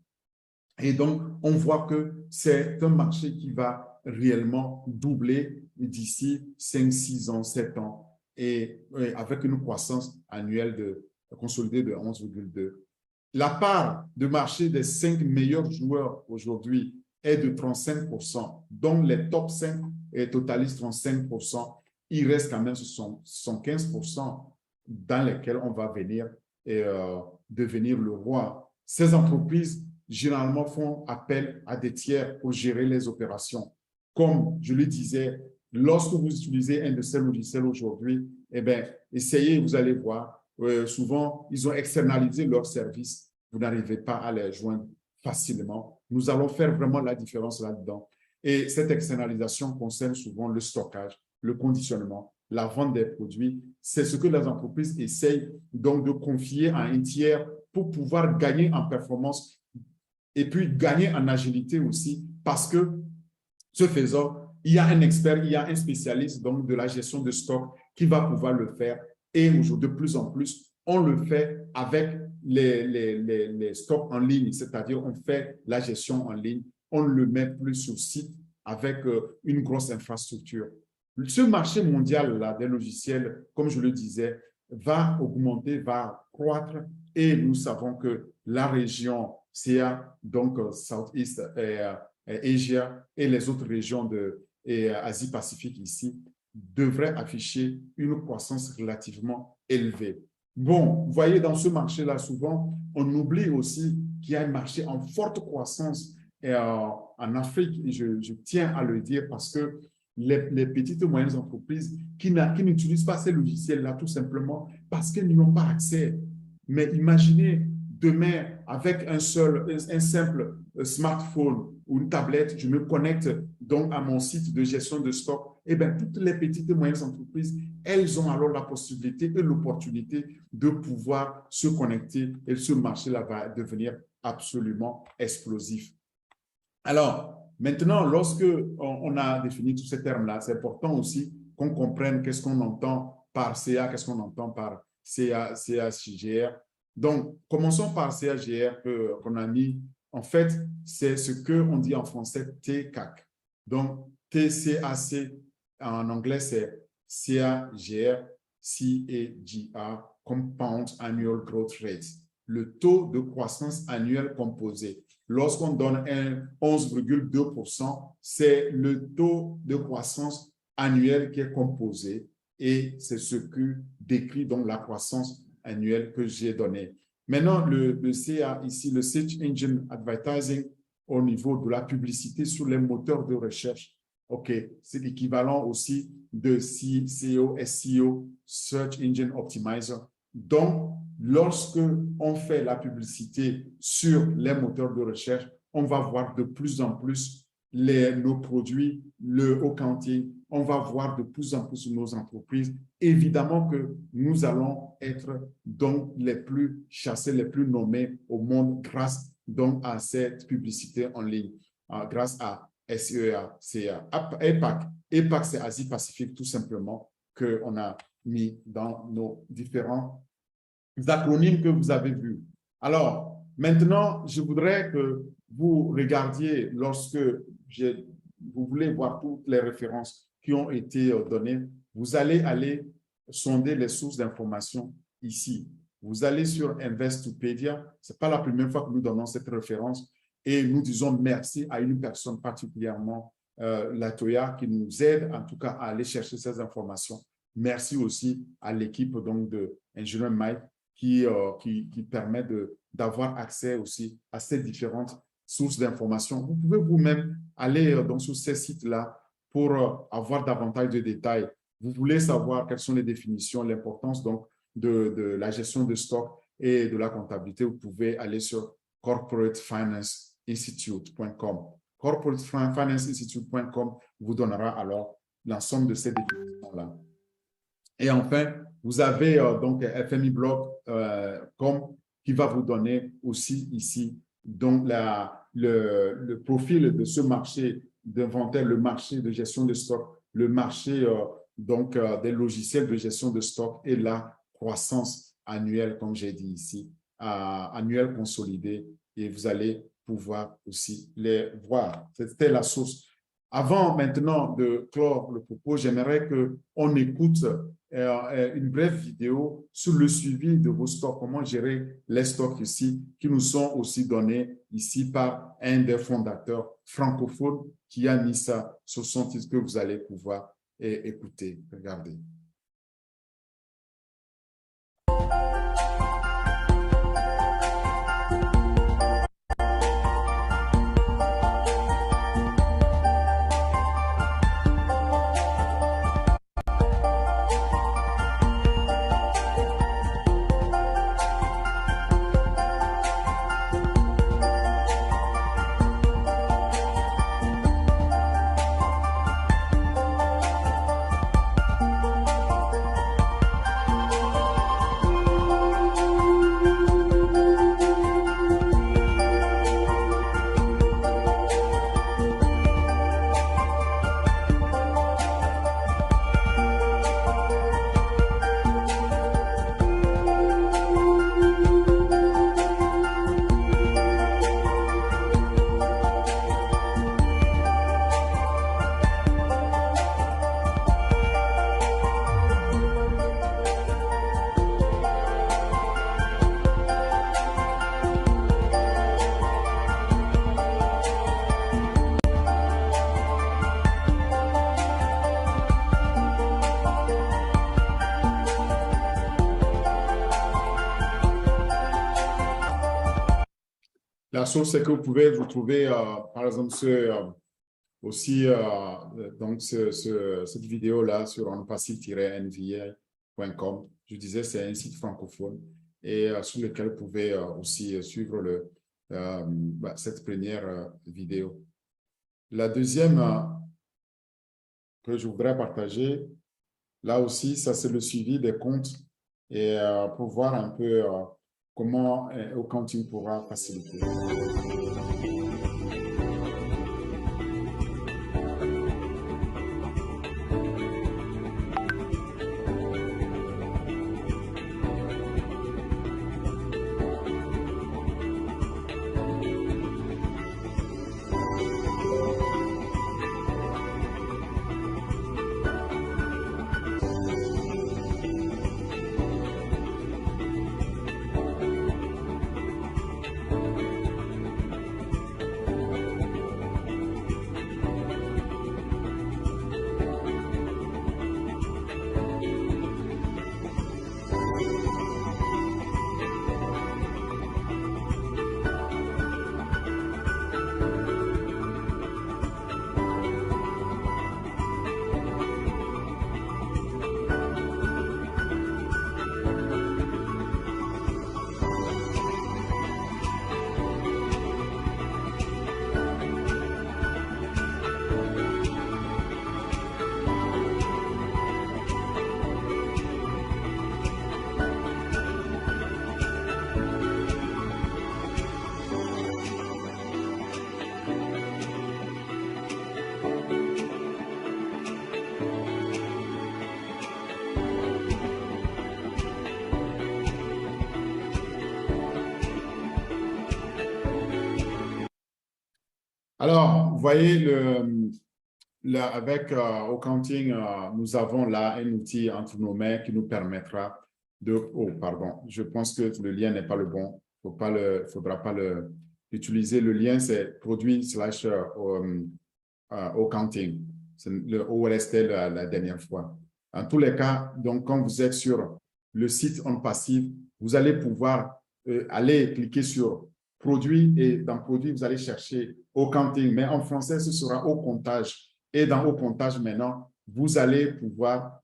Et donc, on voit que c'est un marché qui va réellement doubler d'ici 5, 6 ans, 7 ans, et avec une croissance annuelle consolidée de 11,2. La part de marché des 5 meilleurs joueurs aujourd'hui est de 35%, dont les top 5 totalisent 35%. Il reste quand même 15% dans lesquels on va venir devenir le roi. Ces entreprises généralement font appel à des tiers pour gérer les opérations. Comme je le disais, lorsque vous utilisez un de ces logiciels aujourd'hui, eh bien, essayez, vous allez voir, souvent, ils ont externalisé leurs services. Vous n'arrivez pas à les joindre facilement. Nous allons faire vraiment la différence là-dedans. Et cette externalisation concerne souvent le stockage, le conditionnement, la vente des produits. C'est ce que les entreprises essayent donc de confier à un tiers pour pouvoir gagner en performance et puis gagner en agilité aussi, parce que ce faisant, il y a un expert, il y a un spécialiste donc, de la gestion de stock qui va pouvoir le faire. Et aujourd'hui, de plus en plus, on le fait avec les stocks en ligne, c'est-à-dire on fait la gestion en ligne, on le met plus sur site avec une grosse infrastructure. Ce marché mondial là, des logiciels, comme je le disais, va augmenter, va croître, et nous savons que la région CA, donc Southeast Asia et les autres régions de Asie-Pacifique ici, devraient afficher une croissance relativement élevée. Bon, vous voyez, dans ce marché-là, souvent, on oublie aussi qu'il y a un marché en forte croissance en Afrique, et je tiens à le dire parce que les petites et moyennes entreprises qui n'utilisent pas ces logiciels-là tout simplement parce qu'elles n'y ont pas accès. Mais imaginez demain, avec un simple smartphone ou une tablette, je me connecte donc à mon site de gestion de stock. Eh bien, toutes les petites et moyennes entreprises, elles ont alors la possibilité et l'opportunité de pouvoir se connecter, et ce marché-là va devenir absolument explosif. Alors, maintenant, lorsque on a défini tous ces termes-là, c'est important aussi qu'on comprenne qu'est-ce qu'on entend par CA, qu'est-ce qu'on entend par CAGR. Donc, commençons par CAGR qu'on a mis. En fait, c'est ce qu'on dit en français TCAC. Donc, TCAC, en anglais, c'est CAGR, CAGR, Compound Annual Growth Rate, le taux de croissance annuelle composé. Lorsqu'on donne un 11,2%, c'est le taux de croissance annuelle qui est composé, et c'est ce que décrit donc la croissance annuelle que j'ai donnée. Maintenant, le CA ici, le Search Engine Advertising, au niveau de la publicité sur les moteurs de recherche, OK, c'est l'équivalent aussi de SEO, SEO, Search Engine Optimizer. Donc, lorsque on fait la publicité sur les moteurs de recherche, on va voir de plus en plus nos produits, le accounting, on va voir de plus en plus nos entreprises. Évidemment que nous allons être donc les plus chassés, les plus nommés au monde grâce donc à cette publicité en ligne, grâce à SEA, CA, APAC. APAC, c'est Asie-Pacifique tout simplement, qu'on a mis dans nos différents acronymes que vous avez vus. Alors, maintenant, je voudrais que vous regardiez, lorsque vous voulez voir toutes les références qui ont été données, vous allez aller sonder les sources d'informations ici. Vous allez sur Investopedia. Ce n'est pas la première fois que nous donnons cette référence, et nous disons merci à une personne particulièrement, Latoya, qui nous aide en tout cas à aller chercher ces informations. Merci aussi à l'équipe donc de Ingenieur Mike qui permet d'avoir accès aussi à ces différentes sources d'informations. Vous pouvez vous-même aller donc sur ces sites-là pour avoir davantage de détails. Vous voulez savoir quelles sont les définitions, l'importance donc de la gestion de stock et de la comptabilité, vous pouvez aller sur corporatefinanceinstitute.com. Corporatefinanceinstitute.com vous donnera alors l'ensemble de ces définitions-là. Et enfin, vous avez donc fmiblog.com qui va vous donner aussi ici donc le profil de ce marché d'inventaire, le marché de gestion de stock, le marché donc des logiciels de gestion de stock et la croissance annuelle, comme j'ai dit ici, annuelle consolidée. Et vous allez pouvoir pouvoir aussi les voir. C'était la source. Avant maintenant de clore le propos, j'aimerais qu'on écoute une brève vidéo sur le suivi de vos stocks, comment gérer les stocks ici, qui nous sont aussi donnés ici par un des fondateurs francophones qui a mis ça sur son titre que vous allez pouvoir écouter. Regardez. La chose, c'est que vous pouvez vous trouver, par exemple, aussi donc cette vidéo-là sur onpassive-nva.com. Je disais, c'est un site francophone et sur lequel vous pouvez aussi suivre cette première vidéo. La deuxième que je voudrais partager, là aussi, ça c'est le suivi des comptes et pour voir un peu comment Accounting pourra faciliter. Alors, vous voyez, avec Accounting, nous avons là un outil entre nos mains qui nous permettra de... Oh, pardon, je pense que le lien n'est pas le bon. Il ne faudra pas l'utiliser. Le lien, c'est produit/Accounting. Le O restait la dernière fois. En tous les cas, donc, quand vous êtes sur le site OnPassive, vous allez pouvoir aller cliquer sur produit et dans produit, vous allez chercher Accounting, mais en français, ce sera au comptage. Et dans au comptage, maintenant, vous allez pouvoir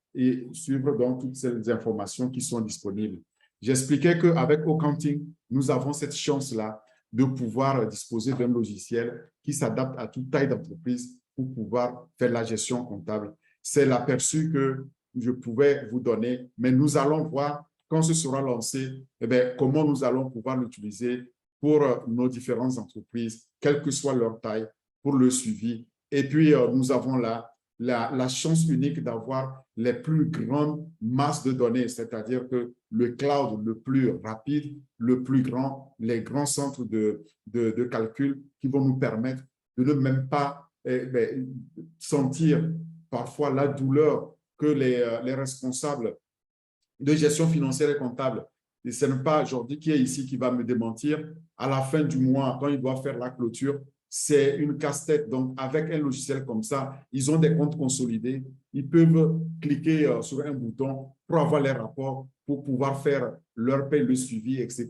suivre donc toutes ces informations qui sont disponibles. J'expliquais qu'avec Accounting, nous avons cette chance-là de pouvoir disposer d'un logiciel qui s'adapte à toute taille d'entreprise pour pouvoir faire la gestion comptable. C'est l'aperçu que je pouvais vous donner, mais nous allons voir quand ce sera lancé, comment nous allons pouvoir l'utiliser pour nos différentes entreprises, quelle que soit leur taille, pour le suivi. Et puis, nous avons là la chance unique d'avoir les plus grandes masses de données, c'est-à-dire que le cloud le plus rapide, le plus grand, les grands centres de calcul qui vont nous permettre de ne même pas sentir parfois la douleur que les responsables de gestion financière et comptable. Et ce n'est pas Jordi qui est ici qui va me démentir. À la fin du mois, quand il doit faire la clôture, c'est une casse-tête. Donc, avec un logiciel comme ça, ils ont des comptes consolidés. Ils peuvent cliquer sur un bouton pour avoir les rapports, pour pouvoir faire leur paie, le suivi, etc.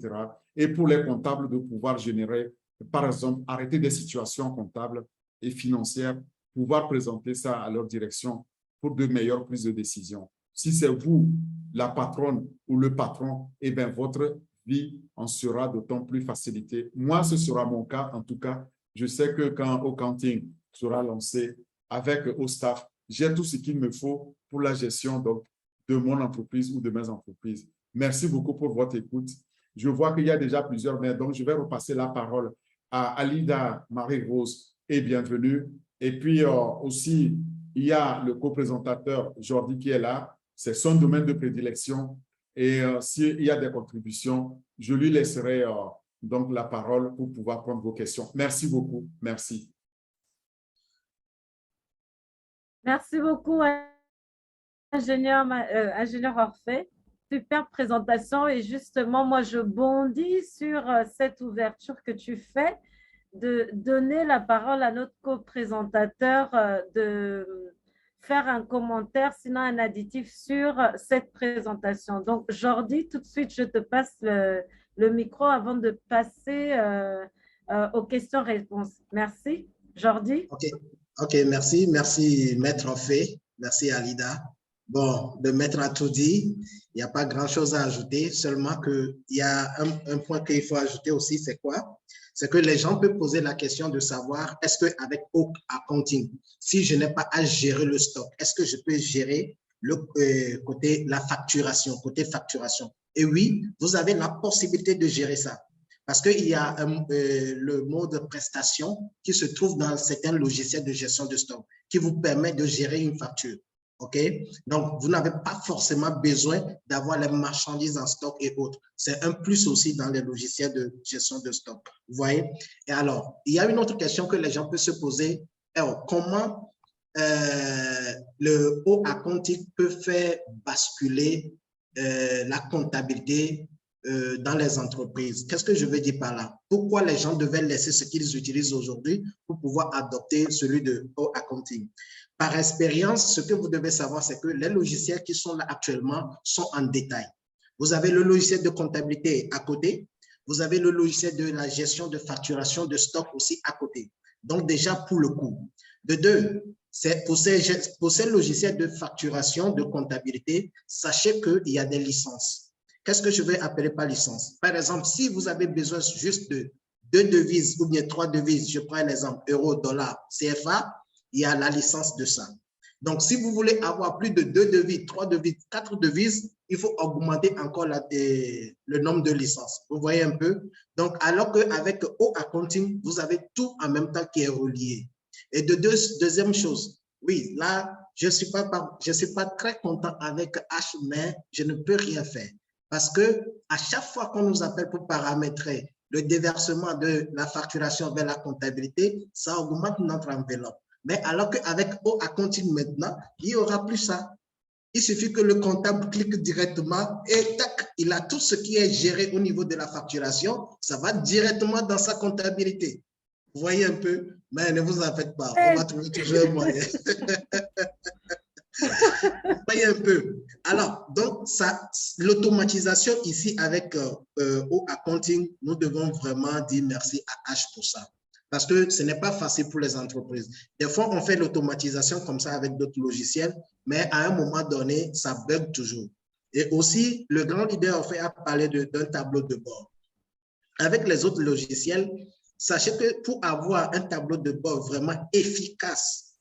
Et pour les comptables, de pouvoir générer, par exemple, arrêter des situations comptables et financières, pouvoir présenter ça à leur direction pour de meilleures prises de décision. Si c'est vous, la patronne ou le patron, eh bien, votre vie en sera d'autant plus facilitée. Moi, ce sera mon cas, en tout cas. Je sais que quand Accounting sera lancé avec au staff, j'ai tout ce qu'il me faut pour la gestion donc, de mon entreprise ou de mes entreprises. Merci beaucoup pour votre écoute. Je vois qu'il y a déjà plusieurs mails, donc je vais repasser la parole à Alida Marie-Rose et bienvenue. Et puis aussi, il y a le co-présentateur Jordi qui est là. C'est son domaine de prédilection. Et s'il y a des contributions, je lui laisserai donc la parole pour pouvoir prendre vos questions. Merci beaucoup. Merci. Merci beaucoup, ingénieur Orphée. Super présentation. Et justement, moi, je bondis sur cette ouverture que tu fais de donner la parole à notre co-présentateur, de faire un commentaire, sinon un additif sur cette présentation. Donc, Jordi, tout de suite, je te passe le micro avant de passer aux questions-réponses. Merci. Jordi? OK, merci. Merci, Maître Orphée. Merci, Alida. Bon, le maître a tout dit. Il n'y a pas grand-chose à ajouter, seulement qu'il y a un point qu'il faut ajouter aussi, c'est quoi? C'est que les gens peuvent poser la question de savoir, est-ce qu'avec Oak Accounting, si je n'ai pas à gérer le stock, est-ce que je peux gérer le côté la facturation, côté facturation? Et oui, vous avez la possibilité de gérer ça. Parce qu'il y a le mode prestation qui se trouve dans certains logiciels de gestion de stock qui vous permet de gérer une facture. OK? Donc, vous n'avez pas forcément besoin d'avoir les marchandises en stock et autres. C'est un plus aussi dans les logiciels de gestion de stock. Vous voyez? Et alors, il y a une autre question que les gens peuvent se poser. Alors, comment le haut accounting peut faire basculer la comptabilité dans les entreprises? Qu'est-ce que je veux dire par là? Pourquoi les gens devaient laisser ce qu'ils utilisent aujourd'hui pour pouvoir adopter celui de haut accounting? Par expérience, ce que vous devez savoir, c'est que les logiciels qui sont là actuellement sont en détail. Vous avez le logiciel de comptabilité à côté. Vous avez le logiciel de la gestion de facturation de stock aussi à côté. Donc, déjà, pour le coût. De deux, pour ces logiciels de facturation, de comptabilité, sachez qu'il y a des licences. Qu'est-ce que je vais appeler par licence? Par exemple, si vous avez besoin juste de 2 devises ou bien 3 devises, je prends l'exemple euro, dollar, CFA, il y a la licence de ça. Donc, si vous voulez avoir plus de 2 devises, 3 devises, 4 devises, il faut augmenter encore le nombre de licences. Vous voyez un peu? Donc, alors qu'avec O Accounting, vous avez tout en même temps qui est relié. Et deuxième chose, oui, là, je ne suis pas très content avec H, mais je ne peux rien faire. Parce que à chaque fois qu'on nous appelle pour paramétrer le déversement de la facturation vers la comptabilité, ça augmente notre enveloppe. Mais alors qu'avec O Accounting maintenant, il n'y aura plus ça. Il suffit que le comptable clique directement et tac, il a tout ce qui est géré au niveau de la facturation, ça va directement dans sa comptabilité. Vous voyez un peu? Mais ne vous en faites pas, on va trouver toujours un moyen. Vous voyez un peu? Alors, donc, l'automatisation ici avec O Accounting, nous devons vraiment dire merci à H pour ça. Parce que ce n'est pas facile pour les entreprises. Des fois, on fait l'automatisation comme ça avec d'autres logiciels, mais à un moment donné, ça bug toujours. Et aussi, le grand leader a parlé d'un tableau de bord. Avec les autres logiciels, sachez que pour avoir un tableau de bord vraiment efficace,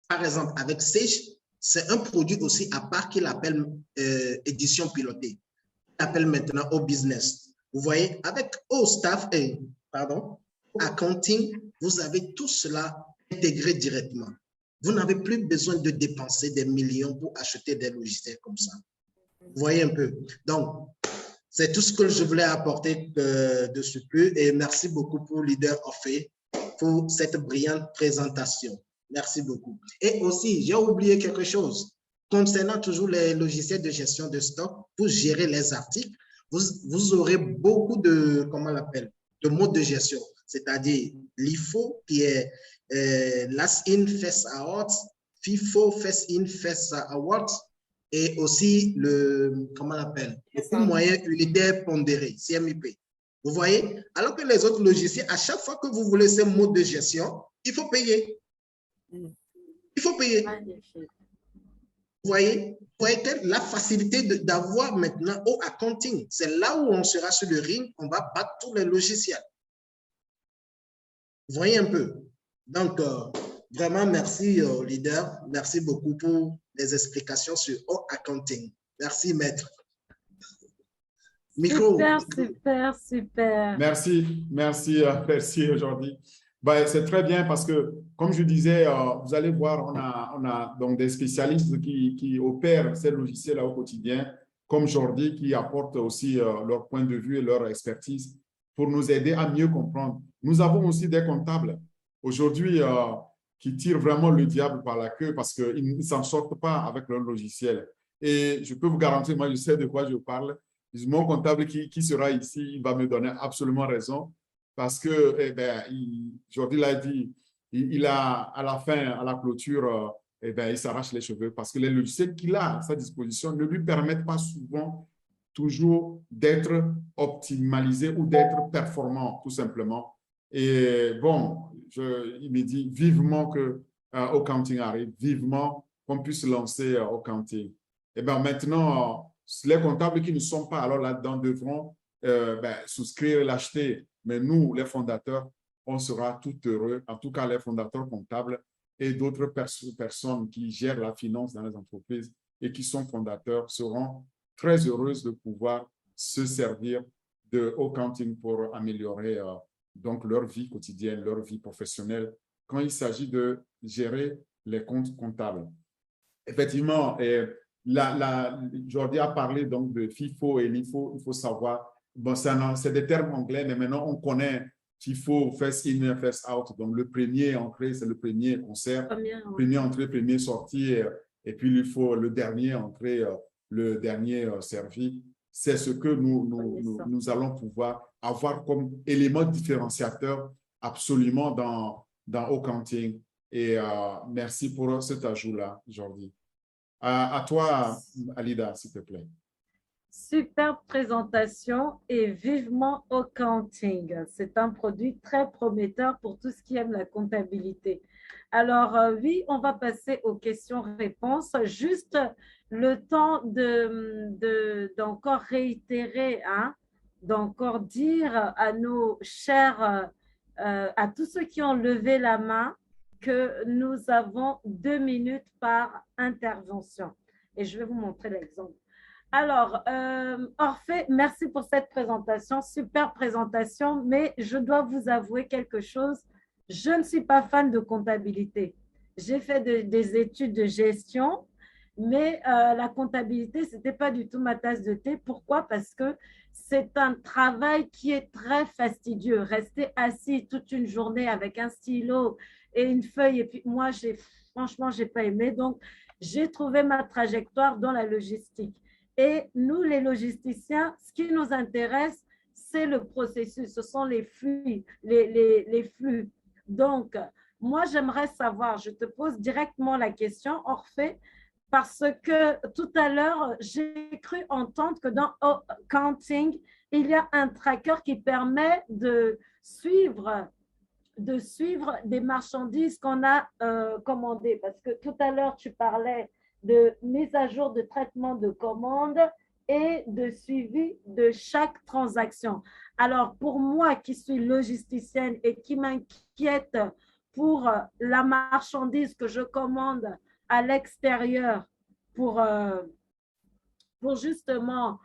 par exemple avec Sage, c'est un produit aussi à part qu'il appelle édition pilotée. Il appelle maintenant au business. Vous voyez, avec au staff, Accounting, vous avez tout cela intégré directement. Vous n'avez plus besoin de dépenser des millions pour acheter des logiciels comme ça. Vous voyez un peu. Donc, c'est tout ce que je voulais apporter de surplus et merci beaucoup pour Leader Orphée pour cette brillante présentation. Merci beaucoup. Et aussi, j'ai oublié quelque chose. Concernant toujours les logiciels de gestion de stock, pour gérer les articles, vous aurez beaucoup de, comment on l'appelle, de modes de gestion, c'est-à-dire l'IFO qui est Last In, First Out, FIFO, First In, First Out, et aussi le, comment on l'appelle, le coût moyen unitaire pondéré, CMUP. Vous voyez? Alors que les autres logiciels, à chaque fois que vous voulez ces modes de gestion, il faut payer. Il faut payer. Vous voyez la facilité d'avoir maintenant au accounting. C'est là où on sera sur le ring, on va battre tous les logiciels. Vous voyez un peu. Donc, vraiment, merci, leader. Merci beaucoup pour les explications sur au accounting. Merci, maître. Micro. Super. Merci aujourd'hui. Ben, c'est très bien parce que, comme je disais, vous allez voir, on a donc des spécialistes qui opèrent ces logiciels au quotidien, comme Jordi, qui apportent aussi leur point de vue et leur expertise pour nous aider à mieux comprendre. Nous avons aussi des comptables aujourd'hui qui tirent vraiment le diable par la queue parce qu'ils ne s'en sortent pas avec leur logiciel. Et je peux vous garantir, moi, je sais de quoi je parle. Mon comptable qui sera ici, il va me donner absolument raison. Parce que, Jordi l'a dit, il a, à la fin, à la clôture, il s'arrache les cheveux parce que les logiciels qu'il a à sa disposition ne lui permettent pas souvent toujours d'être optimalisé ou d'être performant, tout simplement. Et bon, il me dit vivement que Accounting arrive, vivement qu'on puisse lancer Accounting. Et bien maintenant, les comptables qui ne sont pas alors là-dedans devront souscrire, l'acheter. Mais nous, les fondateurs, on sera tout heureux, en tout cas les fondateurs comptables et d'autres personnes qui gèrent la finance dans les entreprises et qui sont fondateurs seront très heureuses de pouvoir se servir de Accounting pour améliorer donc leur vie quotidienne, leur vie professionnelle quand il s'agit de gérer les comptes comptables. Effectivement, Jordi a parlé donc de FIFO et LIFO, il faut savoir. Bon, c'est des termes anglais, mais maintenant, on connaît FIFO, First In, First Out. Donc, le premier entrée, c'est le premier concert. Premier entrée, premier sortie. Et puis, il faut le dernier entrée, le dernier servi. C'est ce que nous allons pouvoir avoir comme élément différenciateur absolument dans Accounting. Et merci pour cet ajout-là, Jordi. À toi, Alida, s'il te plaît. Super présentation et vivement Accounting. C'est un produit très prometteur pour tous qui aiment la comptabilité. Alors, oui, on va passer aux questions-réponses. Juste le temps d'encore réitérer, d'encore dire à nos chers, à tous ceux qui ont levé la main, que nous avons 2 minutes par intervention. Et je vais vous montrer l'exemple. Alors, Orphée, merci pour cette présentation, super présentation, mais je dois vous avouer quelque chose. Je ne suis pas fan de comptabilité. J'ai fait des études de gestion, mais la comptabilité, ce n'était pas du tout ma tasse de thé. Pourquoi? Parce que c'est un travail qui est très fastidieux. Rester assis toute une journée avec un stylo et une feuille, et puis moi, franchement, je n'ai pas aimé. Donc, j'ai trouvé ma trajectoire dans la logistique. Et nous, les logisticiens, ce qui nous intéresse, c'est le processus, ce sont les flux, les flux. Donc, moi, j'aimerais savoir, je te pose directement la question, Orphée, parce que tout à l'heure, j'ai cru entendre que dans Accounting, il y a un tracker qui permet de suivre des marchandises qu'on a commandées. Parce que tout à l'heure, tu parlais de mise à jour de traitement de commandes et de suivi de chaque transaction. Alors, pour moi qui suis logisticienne et qui m'inquiète pour la marchandise que je commande à l'extérieur pour justement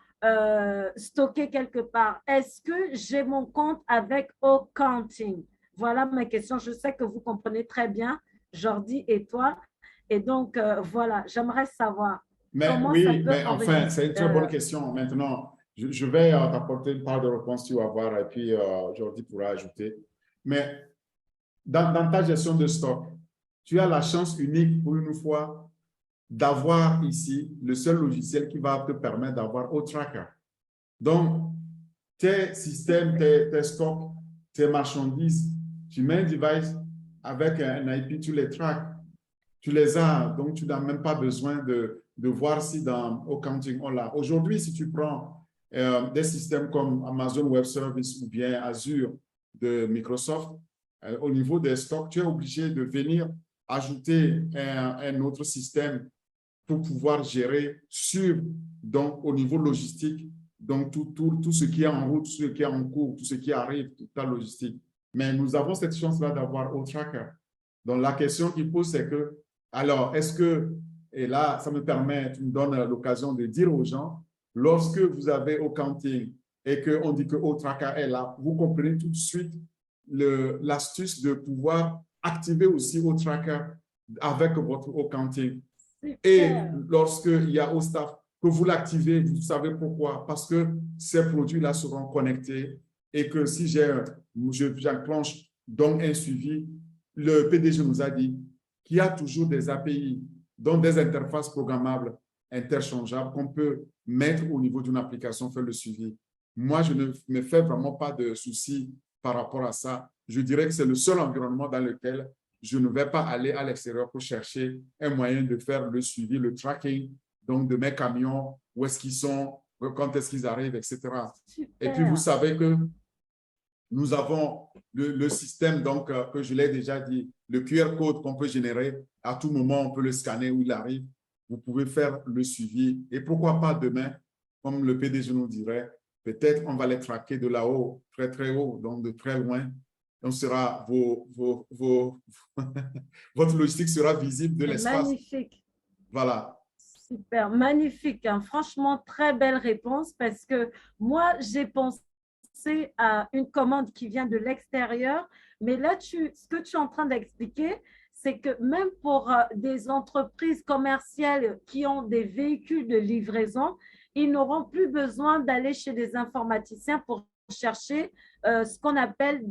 stocker quelque part, est-ce que j'ai mon compte avec Accounting? Voilà ma question. Je sais que vous comprenez très bien, Jordi et toi, Et donc, voilà, j'aimerais savoir Mais comment ça oui, peut mais enfin, c'est une très bonne question. Maintenant, je vais t'apporter une part de réponse, tu vas voir, et puis Jordi pourra ajouter. Mais dans ta gestion de stock, tu as la chance unique pour une fois d'avoir ici le seul logiciel qui va te permettre d'avoir Tracker. Donc, tes systèmes, tes stocks, tes marchandises, tu mets un device avec un IP, tu les tracks, tu les as, donc tu n'as même pas besoin de voir si dans Accounting on l'a. Aujourd'hui, si tu prends des systèmes comme Amazon Web Service ou bien Azure de Microsoft, au niveau des stocks, tu es obligé de venir ajouter un autre système pour pouvoir gérer donc au niveau logistique, donc tout ce qui est en route, tout ce qui est en cours, tout ce qui arrive, toute la logistique. Mais nous avons cette chance-là d'avoir Tracker. Donc la question qui pose, c'est que, alors, est-ce que, et là, ça me permet, tu me donnes l'occasion de dire aux gens, lorsque vous avez Accounting et qu'on dit que Tracker est là, vous comprenez tout de suite l'astuce de pouvoir activer aussi Tracker avec votre Accounting. Et lorsqu'il y a au staff, que vous l'activez, vous savez pourquoi? Parce que ces produits-là seront connectés et que si j'enclenche donc un suivi, le PDG nous a dit qu'il y a toujours des API, donc des interfaces programmables interchangeables qu'on peut mettre au niveau d'une application, faire le suivi. Moi, je ne me fais vraiment pas de soucis par rapport à ça. Je dirais que c'est le seul environnement dans lequel je ne vais pas aller à l'extérieur pour chercher un moyen de faire le suivi, le tracking, donc de mes camions, où est-ce qu'ils sont, quand est-ce qu'ils arrivent, etc. Super. Et puis, vous savez que nous avons le système, donc, que je l'ai déjà dit, le QR code qu'on peut générer. À tout moment, on peut le scanner où il arrive. Vous pouvez faire le suivi. Et pourquoi pas demain, comme le PDG nous dirait, peut-être on va les traquer de là-haut, très, très haut, donc de très loin. Donc, votre logistique sera visible de l'espace. Magnifique. Voilà. Super, magnifique. Hein. Franchement, très belle réponse parce que moi, j'ai pensé à une commande qui vient de l'extérieur, mais là, ce que tu es en train d'expliquer, c'est que même pour des entreprises commerciales qui ont des véhicules de livraison, ils n'auront plus besoin d'aller chez des informaticiens pour chercher ce qu'on appelle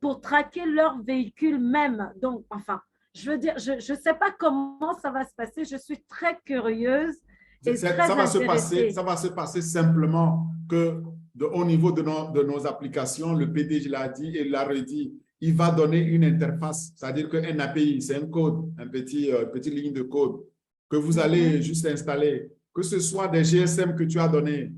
pour traquer leur véhicule même. Donc, enfin, je veux dire, je ne sais pas comment ça va se passer. Je suis très curieuse et très intéressée. Ça va se passer simplement que au niveau de nos applications, le PDG l'a dit et l'a redit, il va donner une interface, c'est-à-dire qu'un API, c'est un code, une petite ligne de code que vous allez juste installer, que ce soit des GSM que tu as donnés,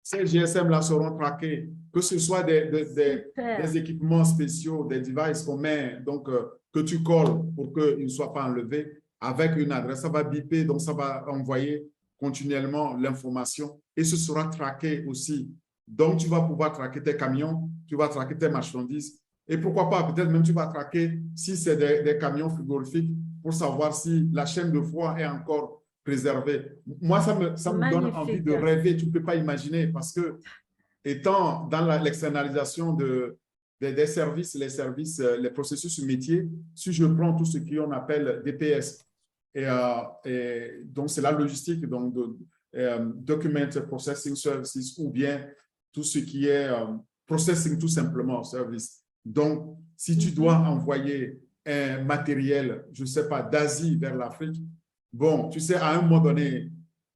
ces GSM-là seront traqués, que ce soit des équipements spéciaux, des devices qu'on met, donc que tu colles pour qu'ils ne soient pas enlevés avec une adresse, ça va biper, donc ça va envoyer continuellement l'information et ce sera traqué aussi. Donc, tu vas pouvoir traquer tes camions, tu vas traquer tes marchandises et pourquoi pas, peut-être même tu vas traquer si c'est des camions frigorifiques pour savoir si la chaîne de froid est encore préservée. Moi, ça me donne envie de rêver, tu ne peux pas imaginer parce que étant dans l'externalisation des services, les processus métiers, si je prends tout ce qu'on appelle DPS, et donc c'est la logistique, donc Document Processing Services ou bien tout ce qui est processing tout simplement service. Donc, si tu dois envoyer un matériel, je ne sais pas, d'Asie vers l'Afrique, bon, tu sais, à un moment donné,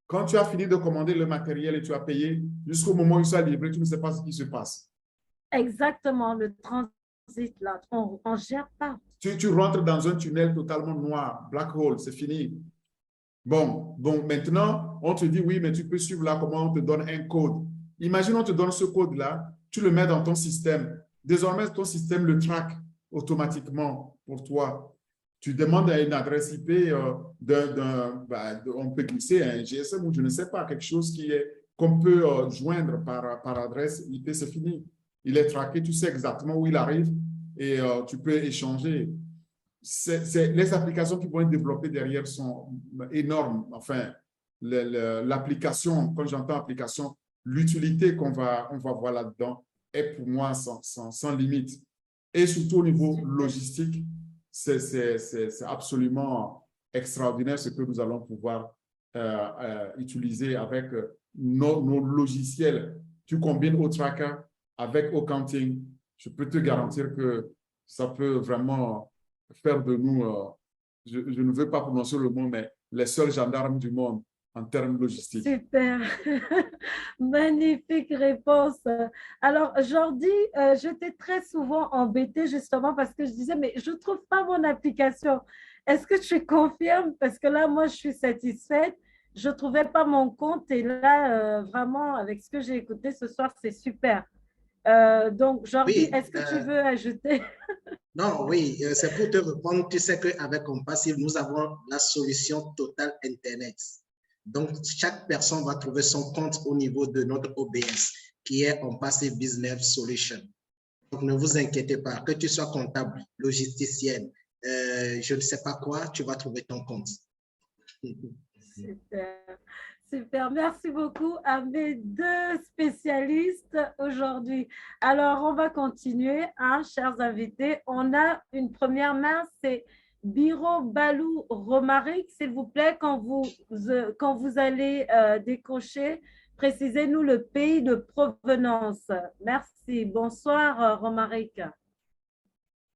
quand tu as fini de commander le matériel et tu as payé, jusqu'au moment où il soit livré, tu ne sais pas ce qui se passe. Exactement, le transit, là, on ne gère pas. Tu rentres dans un tunnel totalement noir, black hole, c'est fini. Bon, maintenant, on te dit, oui, mais tu peux suivre là comment on te donne un code. Imagine, on te donne ce code-là, tu le mets dans ton système. Désormais, ton système le traque automatiquement pour toi. Tu demandes à une adresse IP, on peut glisser un GSM ou je ne sais pas, quelque chose qu'on peut joindre par adresse IP, c'est fini. Il est traqué, tu sais exactement où il arrive et tu peux échanger. Les applications qui vont être développées derrière sont énormes. Enfin, l'application, quand j'entends application, l'utilité on va voir là-dedans est pour moi sans limite. Et surtout au niveau logistique, c'est absolument extraordinaire ce que nous allons pouvoir utiliser avec nos logiciels. Tu combines Otraka avec Accounting, je peux te garantir que ça peut vraiment faire de nous, je ne veux pas prononcer le mot, mais les seuls gendarmes du monde en termes logistiques. Super, magnifique réponse. Alors, Jordi, j'étais très souvent embêtée justement parce que je disais, mais je ne trouve pas mon application. Est-ce que tu confirmes? Parce que là, moi, je suis satisfaite. Je ne trouvais pas mon compte et là, vraiment, avec ce que j'ai écouté ce soir, c'est super. Donc, Jordi, Oui, est-ce que tu veux ajouter? non, oui, c'est pour te répondre. Tu sais qu'avec Compassive, nous avons la solution totale Internet. Donc, chaque personne va trouver son compte au niveau de notre OBS, qui est Compassive Business Solution. Donc, ne vous inquiétez pas, que tu sois comptable, logisticienne, je ne sais pas quoi, tu vas trouver ton compte. Super, super. Merci beaucoup à mes deux spécialistes aujourd'hui. Alors, on va continuer, hein, chers invités. On a une première main, c'est Biro Balou Romaric. S'il vous plaît, quand vous allez décrocher, précisez-nous le pays de provenance. Merci. Bonsoir, Romaric.